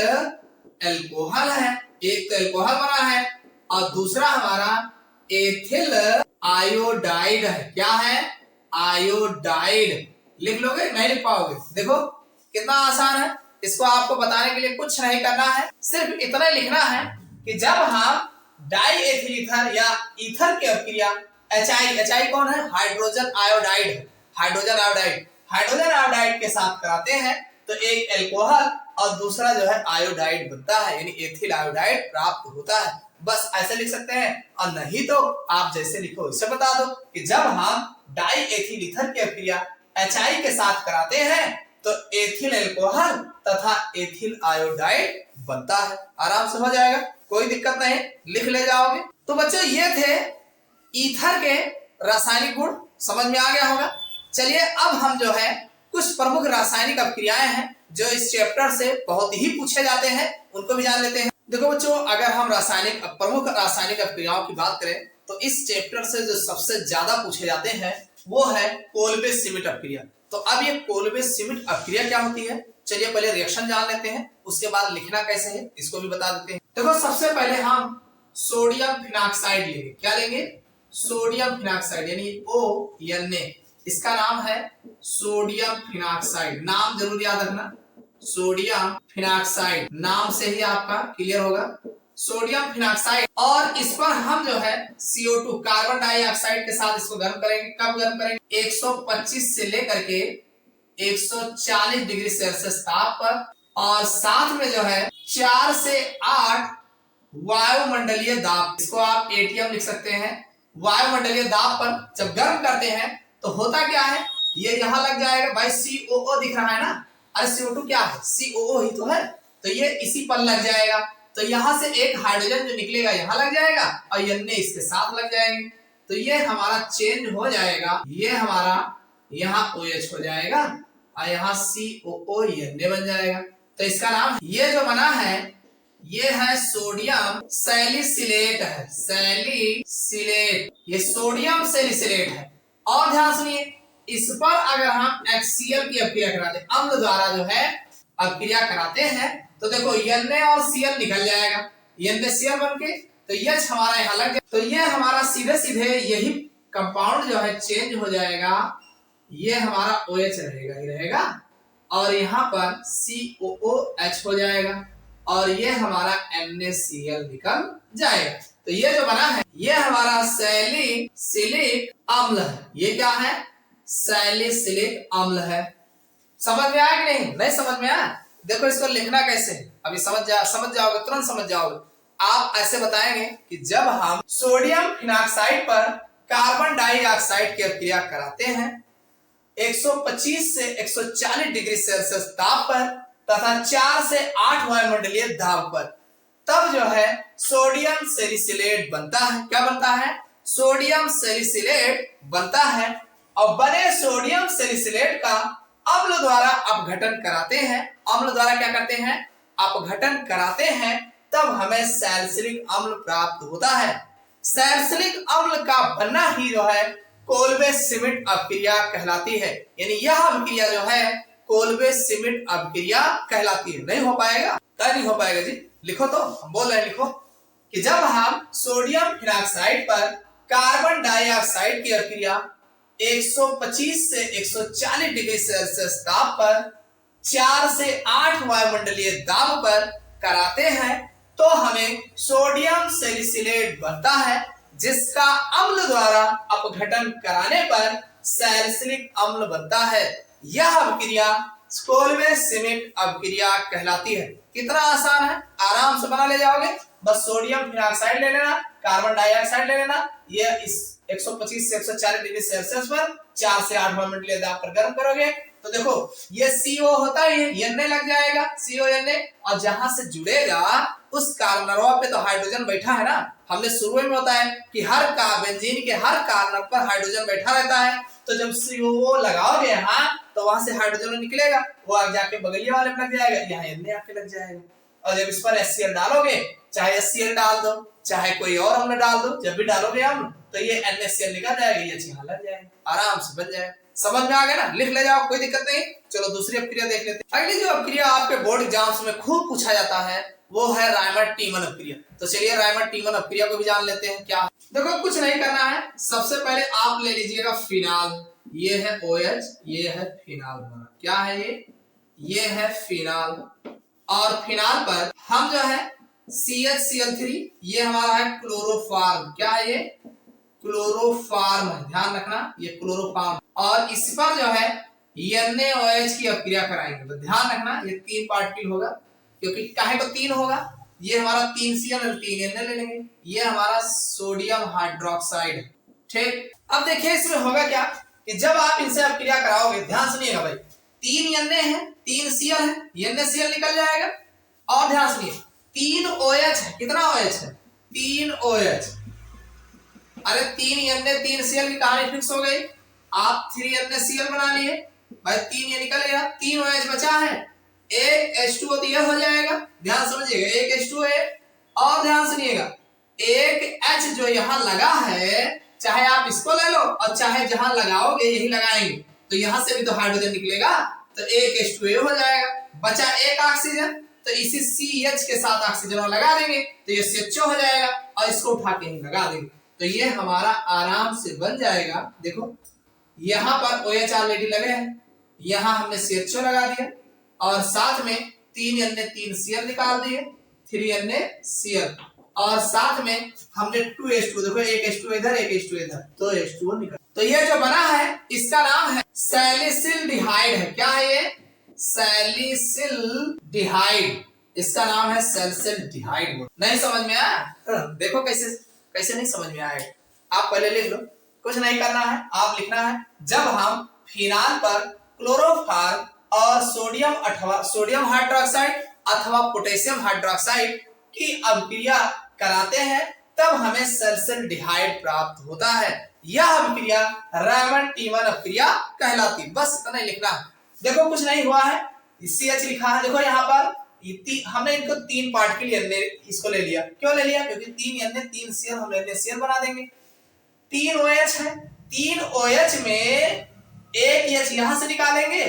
अल्कोहल है। एक तो अल्कोहल बना है और दूसरा हमारा एथिल आयोडाइड है। क्या है? आयोडाइड। लिख लोगे? नहीं लिख पाओगे। देखो कितना आसान है। इसको आपको बताने के लिए कुछ नहीं करना है, सिर्फ इतना लिखना है कि जब हम डाई एथिल ईथर या ईथर की अभिक्रिया HI कौन है? Hydrogen iodide. हाइड्रोजन आयोडाइड के साथ कराते हैं तो एक अल्कोहल और दूसरा जो है आयोडाइड बनता है, यानी एथिल आयोडाइड प्राप्त होता है। बस ऐसे लिख सकते हैं, और नहीं तो आप जैसे लिखो इसे बता दो कि जब हम डाई एथिल ईथर की अभिक्रिया HI के साथ कराते हैं तो एथिल अल्कोहल तथा एथिल आयोडाइड बनता है। आराम से हो जाएगा, कोई दिक्कत नहीं, लिख ले जाओगे। तो बच्चों ये थे ईथर के रासायनिक गुण, समझ में आ गया होगा। चलिए अब हम जो है कुछ प्रमुख रासायनिक अभिक्रियाएं हैं जो इस चैप्टर से बहुत ही पूछे जाते हैं, उनको भी जान लेते हैं। देखो बच्चों, अगर हम प्रमुख रासायनिक अभिक्रियाओं की बात करें तो इस चैप्टर से जो सबसे ज्यादा पूछे जाते हैं वो है कोल्बे श्मिट अभिक्रिया। तो अब ये कोल्बे श्मिट अभिक्रिया क्या होती है, चलिए पहले रिएक्शन जान लेते हैं, उसके बाद लिखना कैसे है इसको भी बता देते हैं। देखो सबसे पहले हम सोडियम फिनॉक्साइड लेंगे। क्या लेंगे? सोडियम फिनॉक्साइड, यानी ONA। इसका नाम है सोडियम फिनॉक्साइड। नाम जरूर याद रखना, सोडियम फिनॉक्साइड, नाम से ही आपका क्लियर होगा। सोडियम फिनॉक्साइड, और इस पर हम जो है CO2 कार्बन डाइऑक्साइड के साथ इसको गर्म करेंगे। कब गर्म करेंगे? 125 से लेकर के 140 डिग्री सेल्सियस ताप पर, और साथ में जो है 4 से 8 वायुमंडलीय दाब, इसको आप ATM लिख सकते हैं। वायुमंडलीय दाब पर जब गर्म करते हैं तो होता क्या है, ये यहां लग जाएगा। भाई COO दिख रहा है ना, अरे CO2 क्या है? COO ही तो है, तो ये इसी पर लग जाएगा। तो यहां से एक हाइड्रोजन जो निकलेगा यहां लग जाएगा और अन्य इसके साथ लग जाएंगे, तो ये हमारा चेंज हो जाएगा। ये हमारा यहाँ OH हो जाएगा और यहाँ COO अन्य बन जाएगा। तो इसका नाम ये जो बना है ये है सोडियम सैलिसिलेट है। सैलिसिलेट, ये सोडियम सैलिसिलेट है। और ध्यान सुनिए, इस पर अगर हम HCl की अभिक्रिया कराते हैं, अम्ल द्वारा जो है अभिक्रिया कराते हैं, तो देखो Na और Cl निकल जाएगा, NaCl बनके, तो H हमारा यहाँ लग जाएगा। तो ये हमारा सीधे सीधे यही कंपाउंड जो है चेंज हो जाएगा। ये हमारा OH रहेगा ही रहेगा, और यहाँ पर COOH हो जाएगा, और ये हमारा NaCl निकल जाएगा। तो ये जो बना है ये हमारा सैलिसिलिक अम्ल है। ये क्या है? सैलिसिलिक अम्ल है। समझ में आया कि नहीं? नहीं समझ में आया? देखो इसको लिखना कैसे है, अभी समझ जाओगे, तुरंत समझ जाओगे। आप ऐसे बताएंगे कि जब हम सोडियम फिनॉक्साइड पर कार्बन डाइऑक्साइड की अभिक्रिया कराते हैं 125 से 140 डिग्री सेल्सियस ताप पर तथा 4 से 8 वायुमंडलीय दाब पर, तब जो है सोडियम सैलिसिलेट बनता है। क्या बनता है? सोडियम सैलिसिलेट बनता है। और बने सोडियम सैलिसिलेट का अम्ल द्वारा अपघटन कराते हैं। अम्ल द्वारा क्या करते हैं? अपघटन कराते हैं, तब हमें सैलिसिलिक अम्ल प्राप्त होता है। सैलिसिलिक अम्ल का बनना ही जो है कोल्बे श्मिट अभिक्रिया कहलाती है। यानी यह अभिक्रिया जो है कोल्बे श्मिट अभिक्रिया कहलाती है। नहीं हो पाएगा? क्या नहीं हो पाएगा जी? लिखो तो, हम बोल रहे हैं, लिखो कि जब हम सोडियम फिनॉक्साइड पर कार्बन डाइऑक्साइड की अभिक्रिया 125 से 140 डिग्री सेल्सियस ताप पर 4 से 8 वायुमंडलीय दाब पर कराते हैं, तो हमें सोडियम सैलिसिलेट बनता है, जिसका अम्ल द्वारा अपघटन कराने पर सैलिसिलिक अम्ल बनता है। यह अभिक्रिया कोल्बे श्मिट अभिक्रिया कहलाती है। कितना आसान है, आराम से बना ले जाओगे। बस सोडियम फिनॉक्साइड ले लेना, कार्बन डाइऑक्साइड ले लेना, ये इस 125 से 140 डिग्री सेल्सियस पर 4 से 8 वायुमंडलीय दाब पर गर्म करोगे तो देखो ये CO होता है, ये Na लग जाएगा, CONA, और जहां से जुड़ेगा उस कार्बनरवा पे तो हाइड्रोजन बैठा है ना। हमने शुरू में होता है कि हर बेंजीन के हर कार्बन पर हाइड्रोजन बैठा रहता है, तो जब CO लगाओगे यहाँ तो वहां से हाइड्रोजन निकलेगा, वो आगे जाके बगलिया वाले में लग जाएगा, यहाँ Na आके लग जाएगा। और जब इस पर HCl डालोगे, चाहे HCl डाल दो चाहे कोई और अम्ल डाल दो, जब भी डालोगे अम्ल तो ये NaCl निकल जाएगा, ये यहाँ लग जाएगा, आराम से बन जाएगा। समझ में आ गया ना? लिख ले जाओ, कोई दिक्कत नहीं। चलो दूसरी अभिक्रिया देख लेते हैं। अगली जो अभिक्रिया आपके बोर्ड एग्जाम्स में खूब पूछा जाता है वो है रायमंड-टीमन अभिक्रिया। तो चलिए रायमंड-टीमन अभिक्रिया को भी जान लेते हैं क्या है। देखो कुछ नहीं करना है, सबसे पहले आप ले लीजिएगा फिनाल, ये है OH, ये है फिनाल बना। क्या है ये है फिनाल, और फिनाल पर हम जो है CHCl3, ये हमारा है क्लोरोफॉर्म। क्या है ये? क्लोरोफॉर्म है, ध्यान रखना ये क्लोरोफॉर्म। और इस पर जो है NaOH की अभिक्रिया कराएंगे, तो ध्यान रखना ये 3 पार्टिकल होगा, क्योंकि काहे को 3 होगा, ये हमारा 3Cl और 3Na ले लेंगे, ये हमारा सोडियम हाइड्रोक्साइड है। ठीक, अब देखिए इसमें होगा क्या कि जब आप इनसे अभिक्रिया कराओगे, ध्यान सुनिएगा भाई, 3 Na है, 3Cl है, NaCl निकल जाएगा। और ध्यान सुनिए 3 OH है, कितना OH है? 3 OH। अरे 3 Na 3Cl की कहानी फिक्स हो गई, आप 3NaCl बना लिए भाई, 3 ये निकल गया, 3 OH बचा है, एक H2O तो ये हो जाएगा, ध्यान समझिएगा, एक H2O है। और ध्यान सुनिएगा एक H जो यहाँ लगा है, चाहे आप इसको ले लो और चाहे जहां लगाओगे यही लगाएंगे, तो यहां से भी तो हाइड्रोजन निकलेगा, तो एक H2O हो जाएगा, बचा एक ऑक्सीजन, तो इसी CH के साथ ऑक्सीजन लगा देंगे तो ये CHO हो जाएगा, और इसको उठा के ही लगा देंगे, तो ये हमारा आराम से बन जाएगा। देखो यहाँ पर OH ऑलरेडी लगे हैं, यहाँ हमने CHO लगा दिया, और साथ में 3Na 3Cl निकाल दिए, 3NaCl, और साथ में हमने 2H2, देखो एक H2 इधर एक H2 इधर, तो H2O निकल। तो ये जो बना है इसका नाम है सैलिसिल्डिहाइड है। क्या है ये? सैलिसिल्डिहाइड, इसका नाम है सैलिसिल्डिहाइड। नहीं समझ में आया? देखो कैसे नहीं समझ में आएगा, आप पहले लिख लो, कुछ नहीं करना है, आप लिखना है जब हम फिनाल पर क्लोरोफॉर्म और सोडियम हाइड्रोक्साइड अथवा पोटेशियम हाइड्रोक्साइड की अभिक्रिया कराते हैं, तब हमें सैलिसिल्डिहाइड प्राप्त होता है। यह अभिक्रिया रायमंड-टीमन अभिक्रिया कहलाती है। बस इतना ही लिखना है। देखो कुछ नहीं हुआ है, CH लिखा है, देखो यहाँ पर हमने इनको 3 पार्ट के लिए इसको ले लिया। क्यों ले लिया? क्योंकि 3Na 3Cl हम NaCl बना देंगे। 3 OH है, 3 OH में एक H यहाँ से निकालेंगे,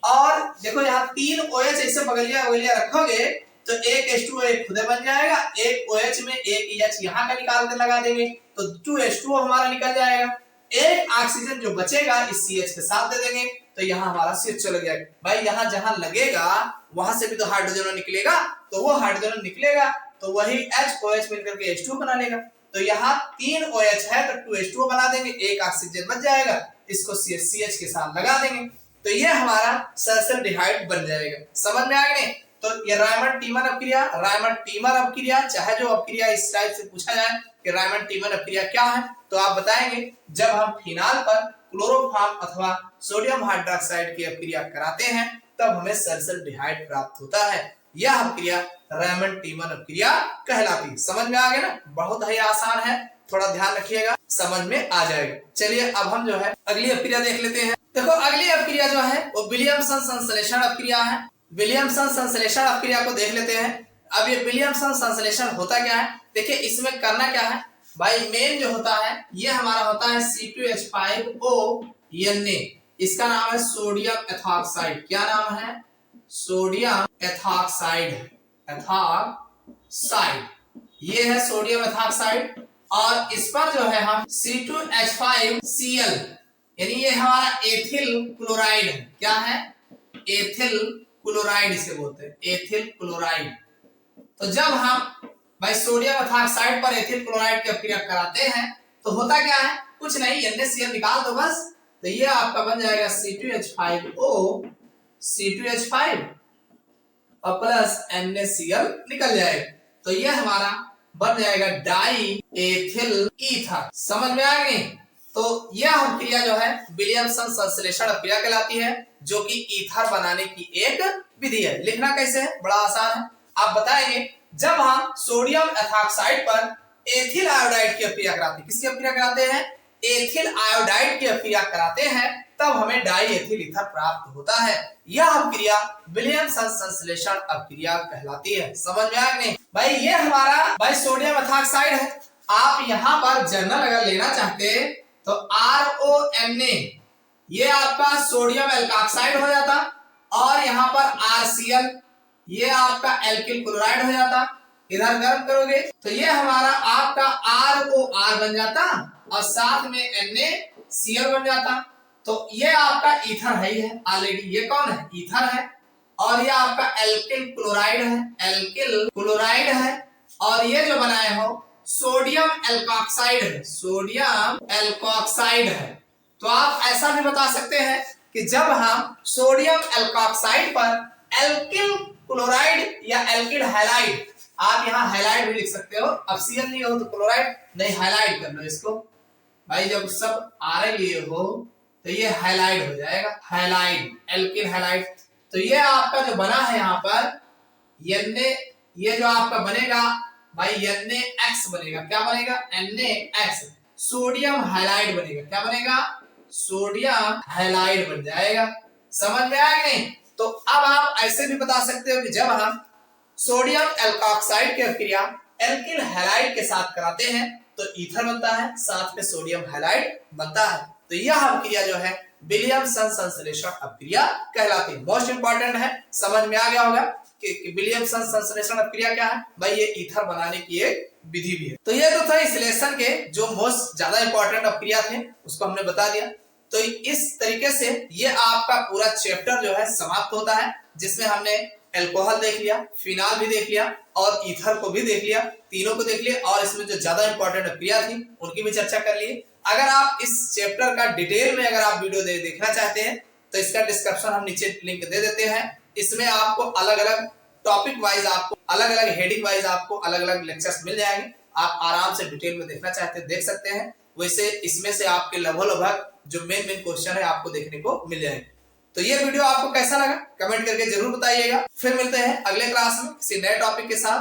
और देखो यहाँ 3 OH ऐसे बगलिया रखोगे तो एक H2O एक खुदे बन जाएगा, एक OH में एक H यहाँ का निकाल के लगा देंगे तो 2H2O हमारा निकल जाएगा, एक ऑक्सीजन जो बचेगा इस CH के साथ दे देंगे, तो यहाँ हमारा CH लग जाएगा। भाई यहाँ जहां लगेगा वहां से भी तो हाइड्रोजन निकलेगा, तो वो हाइड्रोजन निकलेगा तो वही HOH मिलकर के H2O बना लेगा, तो यहाँ 3 OH है तो 2H2O बना देंगे, एक ऑक्सीजन बच जाएगा, इसको CH के साथ लगा देंगे, तो ये हमारा सैलिसिल्डिहाइड बन जाएगा। समझ में आ गया? तो ये रायमंड-टीमन अभिक्रिया, चाहे जो अभिक्रिया इस टाइप से पूछा जाए कि रायमंड-टीमन अभिक्रिया क्या है, तो आप बताएंगे जब हम फिनाल पर क्लोरोफॉर्म अथवा सोडियम हाइड्रोक्साइड की अपक्रिया कराते हैं तब हमें सल्फरडिहाइड प्राप्त होता है। यह अपक्रिया रेमंड टीमन अपक्रिया कहलाती है। समझ में आ गया ना, बहुत ही आसान है, थोड़ा ध्यान रखिएगा, समझ में आ जाएगा। चलिए अब हम जो है अगली अपक्रिया देख लेते हैं। देखो अगली अपक्रिया जो है वो विलियमसन संश्लेषण अपक्रिया है। विलियमसन संश्लेषण अपक्रिया को देख लेते हैं। अब ये विलियमसन संश्लेषण होता क्या है, देखिए इसमें करना क्या है भाई, मेन जो होता है ये हमारा होता है C2H5O Na, इसका नाम है सोडियम एथॉक्साइड। क्या नाम है, सोडियम एथॉक्साइड, एथॉक्साइड, ये है सोडियम एथॉक्साइड। और इस पर जो है हम C2H5Cl यानी ये हमारा एथिल क्लोराइड है। क्या है, एथिल क्लोराइड इसे बोलते हैं, एथिल क्लोराइड। तो जब हम भाई सोडियम एथॉक्साइड पर एथिल क्लोराइड की अपक्रिया कराते हैं तो होता क्या है, कुछ नहीं, NaCl निकाल दो बस, तो ये आपका बन जाएगा C2H5O, C2H5 और प्लस NaCl निकल जाएगा, तो ये हमारा बन जाएगा डाई एथिल ईथर। समझ में आ गई। तो यह अपक्रिया जो है विलियमसन संश्लेषण अपक्रिया कहलाती है, जो कि ईथर बनाने की एक विधि है। लिखना कैसे है, बड़ा आसान है। आप बताएंगे जब हम सोडियम एथॉक्साइड पर एथिल आयोडाइड की अपक्रिया कराते हैं, किसकी अपक्रिया कराते हैं, एथिल आयोडाइड की अपक्रिया कराते हैं, तब हमें डाई एथिल ईथर प्राप्त होता है। यह अपक्रिया विलियमसन संश्लेषण अपक्रिया कहलाती है। समझ में आया नहीं भाई। ये हमारा भाई सोडियम एथॉक्साइड है। आप यहाँ पर जनरल अगर लेना चाहते तो RONA, ये आपका सोडियम एल्कोक्साइड हो जाता, और यहाँ पर RCl, ये आपका एल्किल क्लोराइड हो जाता। इधर गर्म करोगे तो ये हमारा आपका ROR बन जाता और साथ में NaCl बन जाता। तो ये आपका ईथर है ही है ऑलरेडी, ये कौन है, ईथर है। और ये आपका एल्किल क्लोराइड है, एल्किल क्लोराइड है। और ये जो बनाए हो सोडियम एल्कोक्साइड है, सोडियम एल्कोक्साइड है। तो आप ऐसा भी बता सकते हैं कि जब हम सोडियम एल्कोक्साइड पर एल्किल क्लोराइड या एल्किल हैलाइड, आप यहाँ हैलाइड भी लिख सकते हो, अब Cl नहीं हो तो क्लोराइड नहीं, हैलाइड कर लो इसको भाई। जब सब आर लिए हो तो ये हैलाइड हो जाएगा, हैलाइड, एल्किल हैलाइड। तो ये आपका जो बना है यहाँ पर Na, ये जो आपका बनेगा भाई NaX बनेगा। क्या बनेगा, NaX, सोडियम हैलाइड बनेगा। क्या बनेगा, सोडियम हैलाइड बन जाएगा। समझ में आया नहीं। तो अब आप ऐसे भी बता सकते हो कि जब हम सोडियम एल्कोक्साइड की अपक्रिया एल्किल हैलाइड के साथ कराते हैं तो ईथर बनता है, साथ में सोडियम हैलाइड बनता है। तो यह अपक्रिया जो है विलियमसन संश्लेषण अपक्रिया कहलाती है। मोस्ट इंपॉर्टेंट है, समझ में आ गया होगा कि विलियमसन संश्लेषण अपक्रिया क्या है भाई, ये ईथर बनाने की एक विधि भी है। तो ये तो था संश्लेषण के जो मोस्ट ज्यादा इंपॉर्टेंट अपक्रिया थे, उसको हमने बता दिया। तो इस तरीके से ये आपका पूरा चैप्टर जो है समाप्त होता है, जिसमें हमने अल्कोहल देख लिया, फिनाल भी देख लिया और ईथर को भी देख लिया, तीनों को देख लिया, और इसमें जो ज्यादा इंपॉर्टेंट अपक्रिया थी उनकी भी चर्चा कर ली। अगर आप इस चैप्टर का डिटेल में अगर आप वीडियो देखना चाहते हैं तो इसका डिस्क्रिप्शन हम नीचे लिंक दे देते हैं। इसमें आपको अलग अलग टॉपिक वाइज, आपको अलग अलग हेडिंग वाइज आपको अलग अलग लेक्चर्स मिल जाएंगे। आप आराम से डिटेल में देखना चाहते हैं देख सकते हैं। वैसे इसमें से आपके लगभग जो मेन क्वेश्चन है आपको देखने को मिल जाएंगे। तो ये वीडियो आपको कैसा लगा कमेंट करके जरूर बताइएगा। फिर मिलते हैं अगले क्लास में किसी नए टॉपिक के साथ।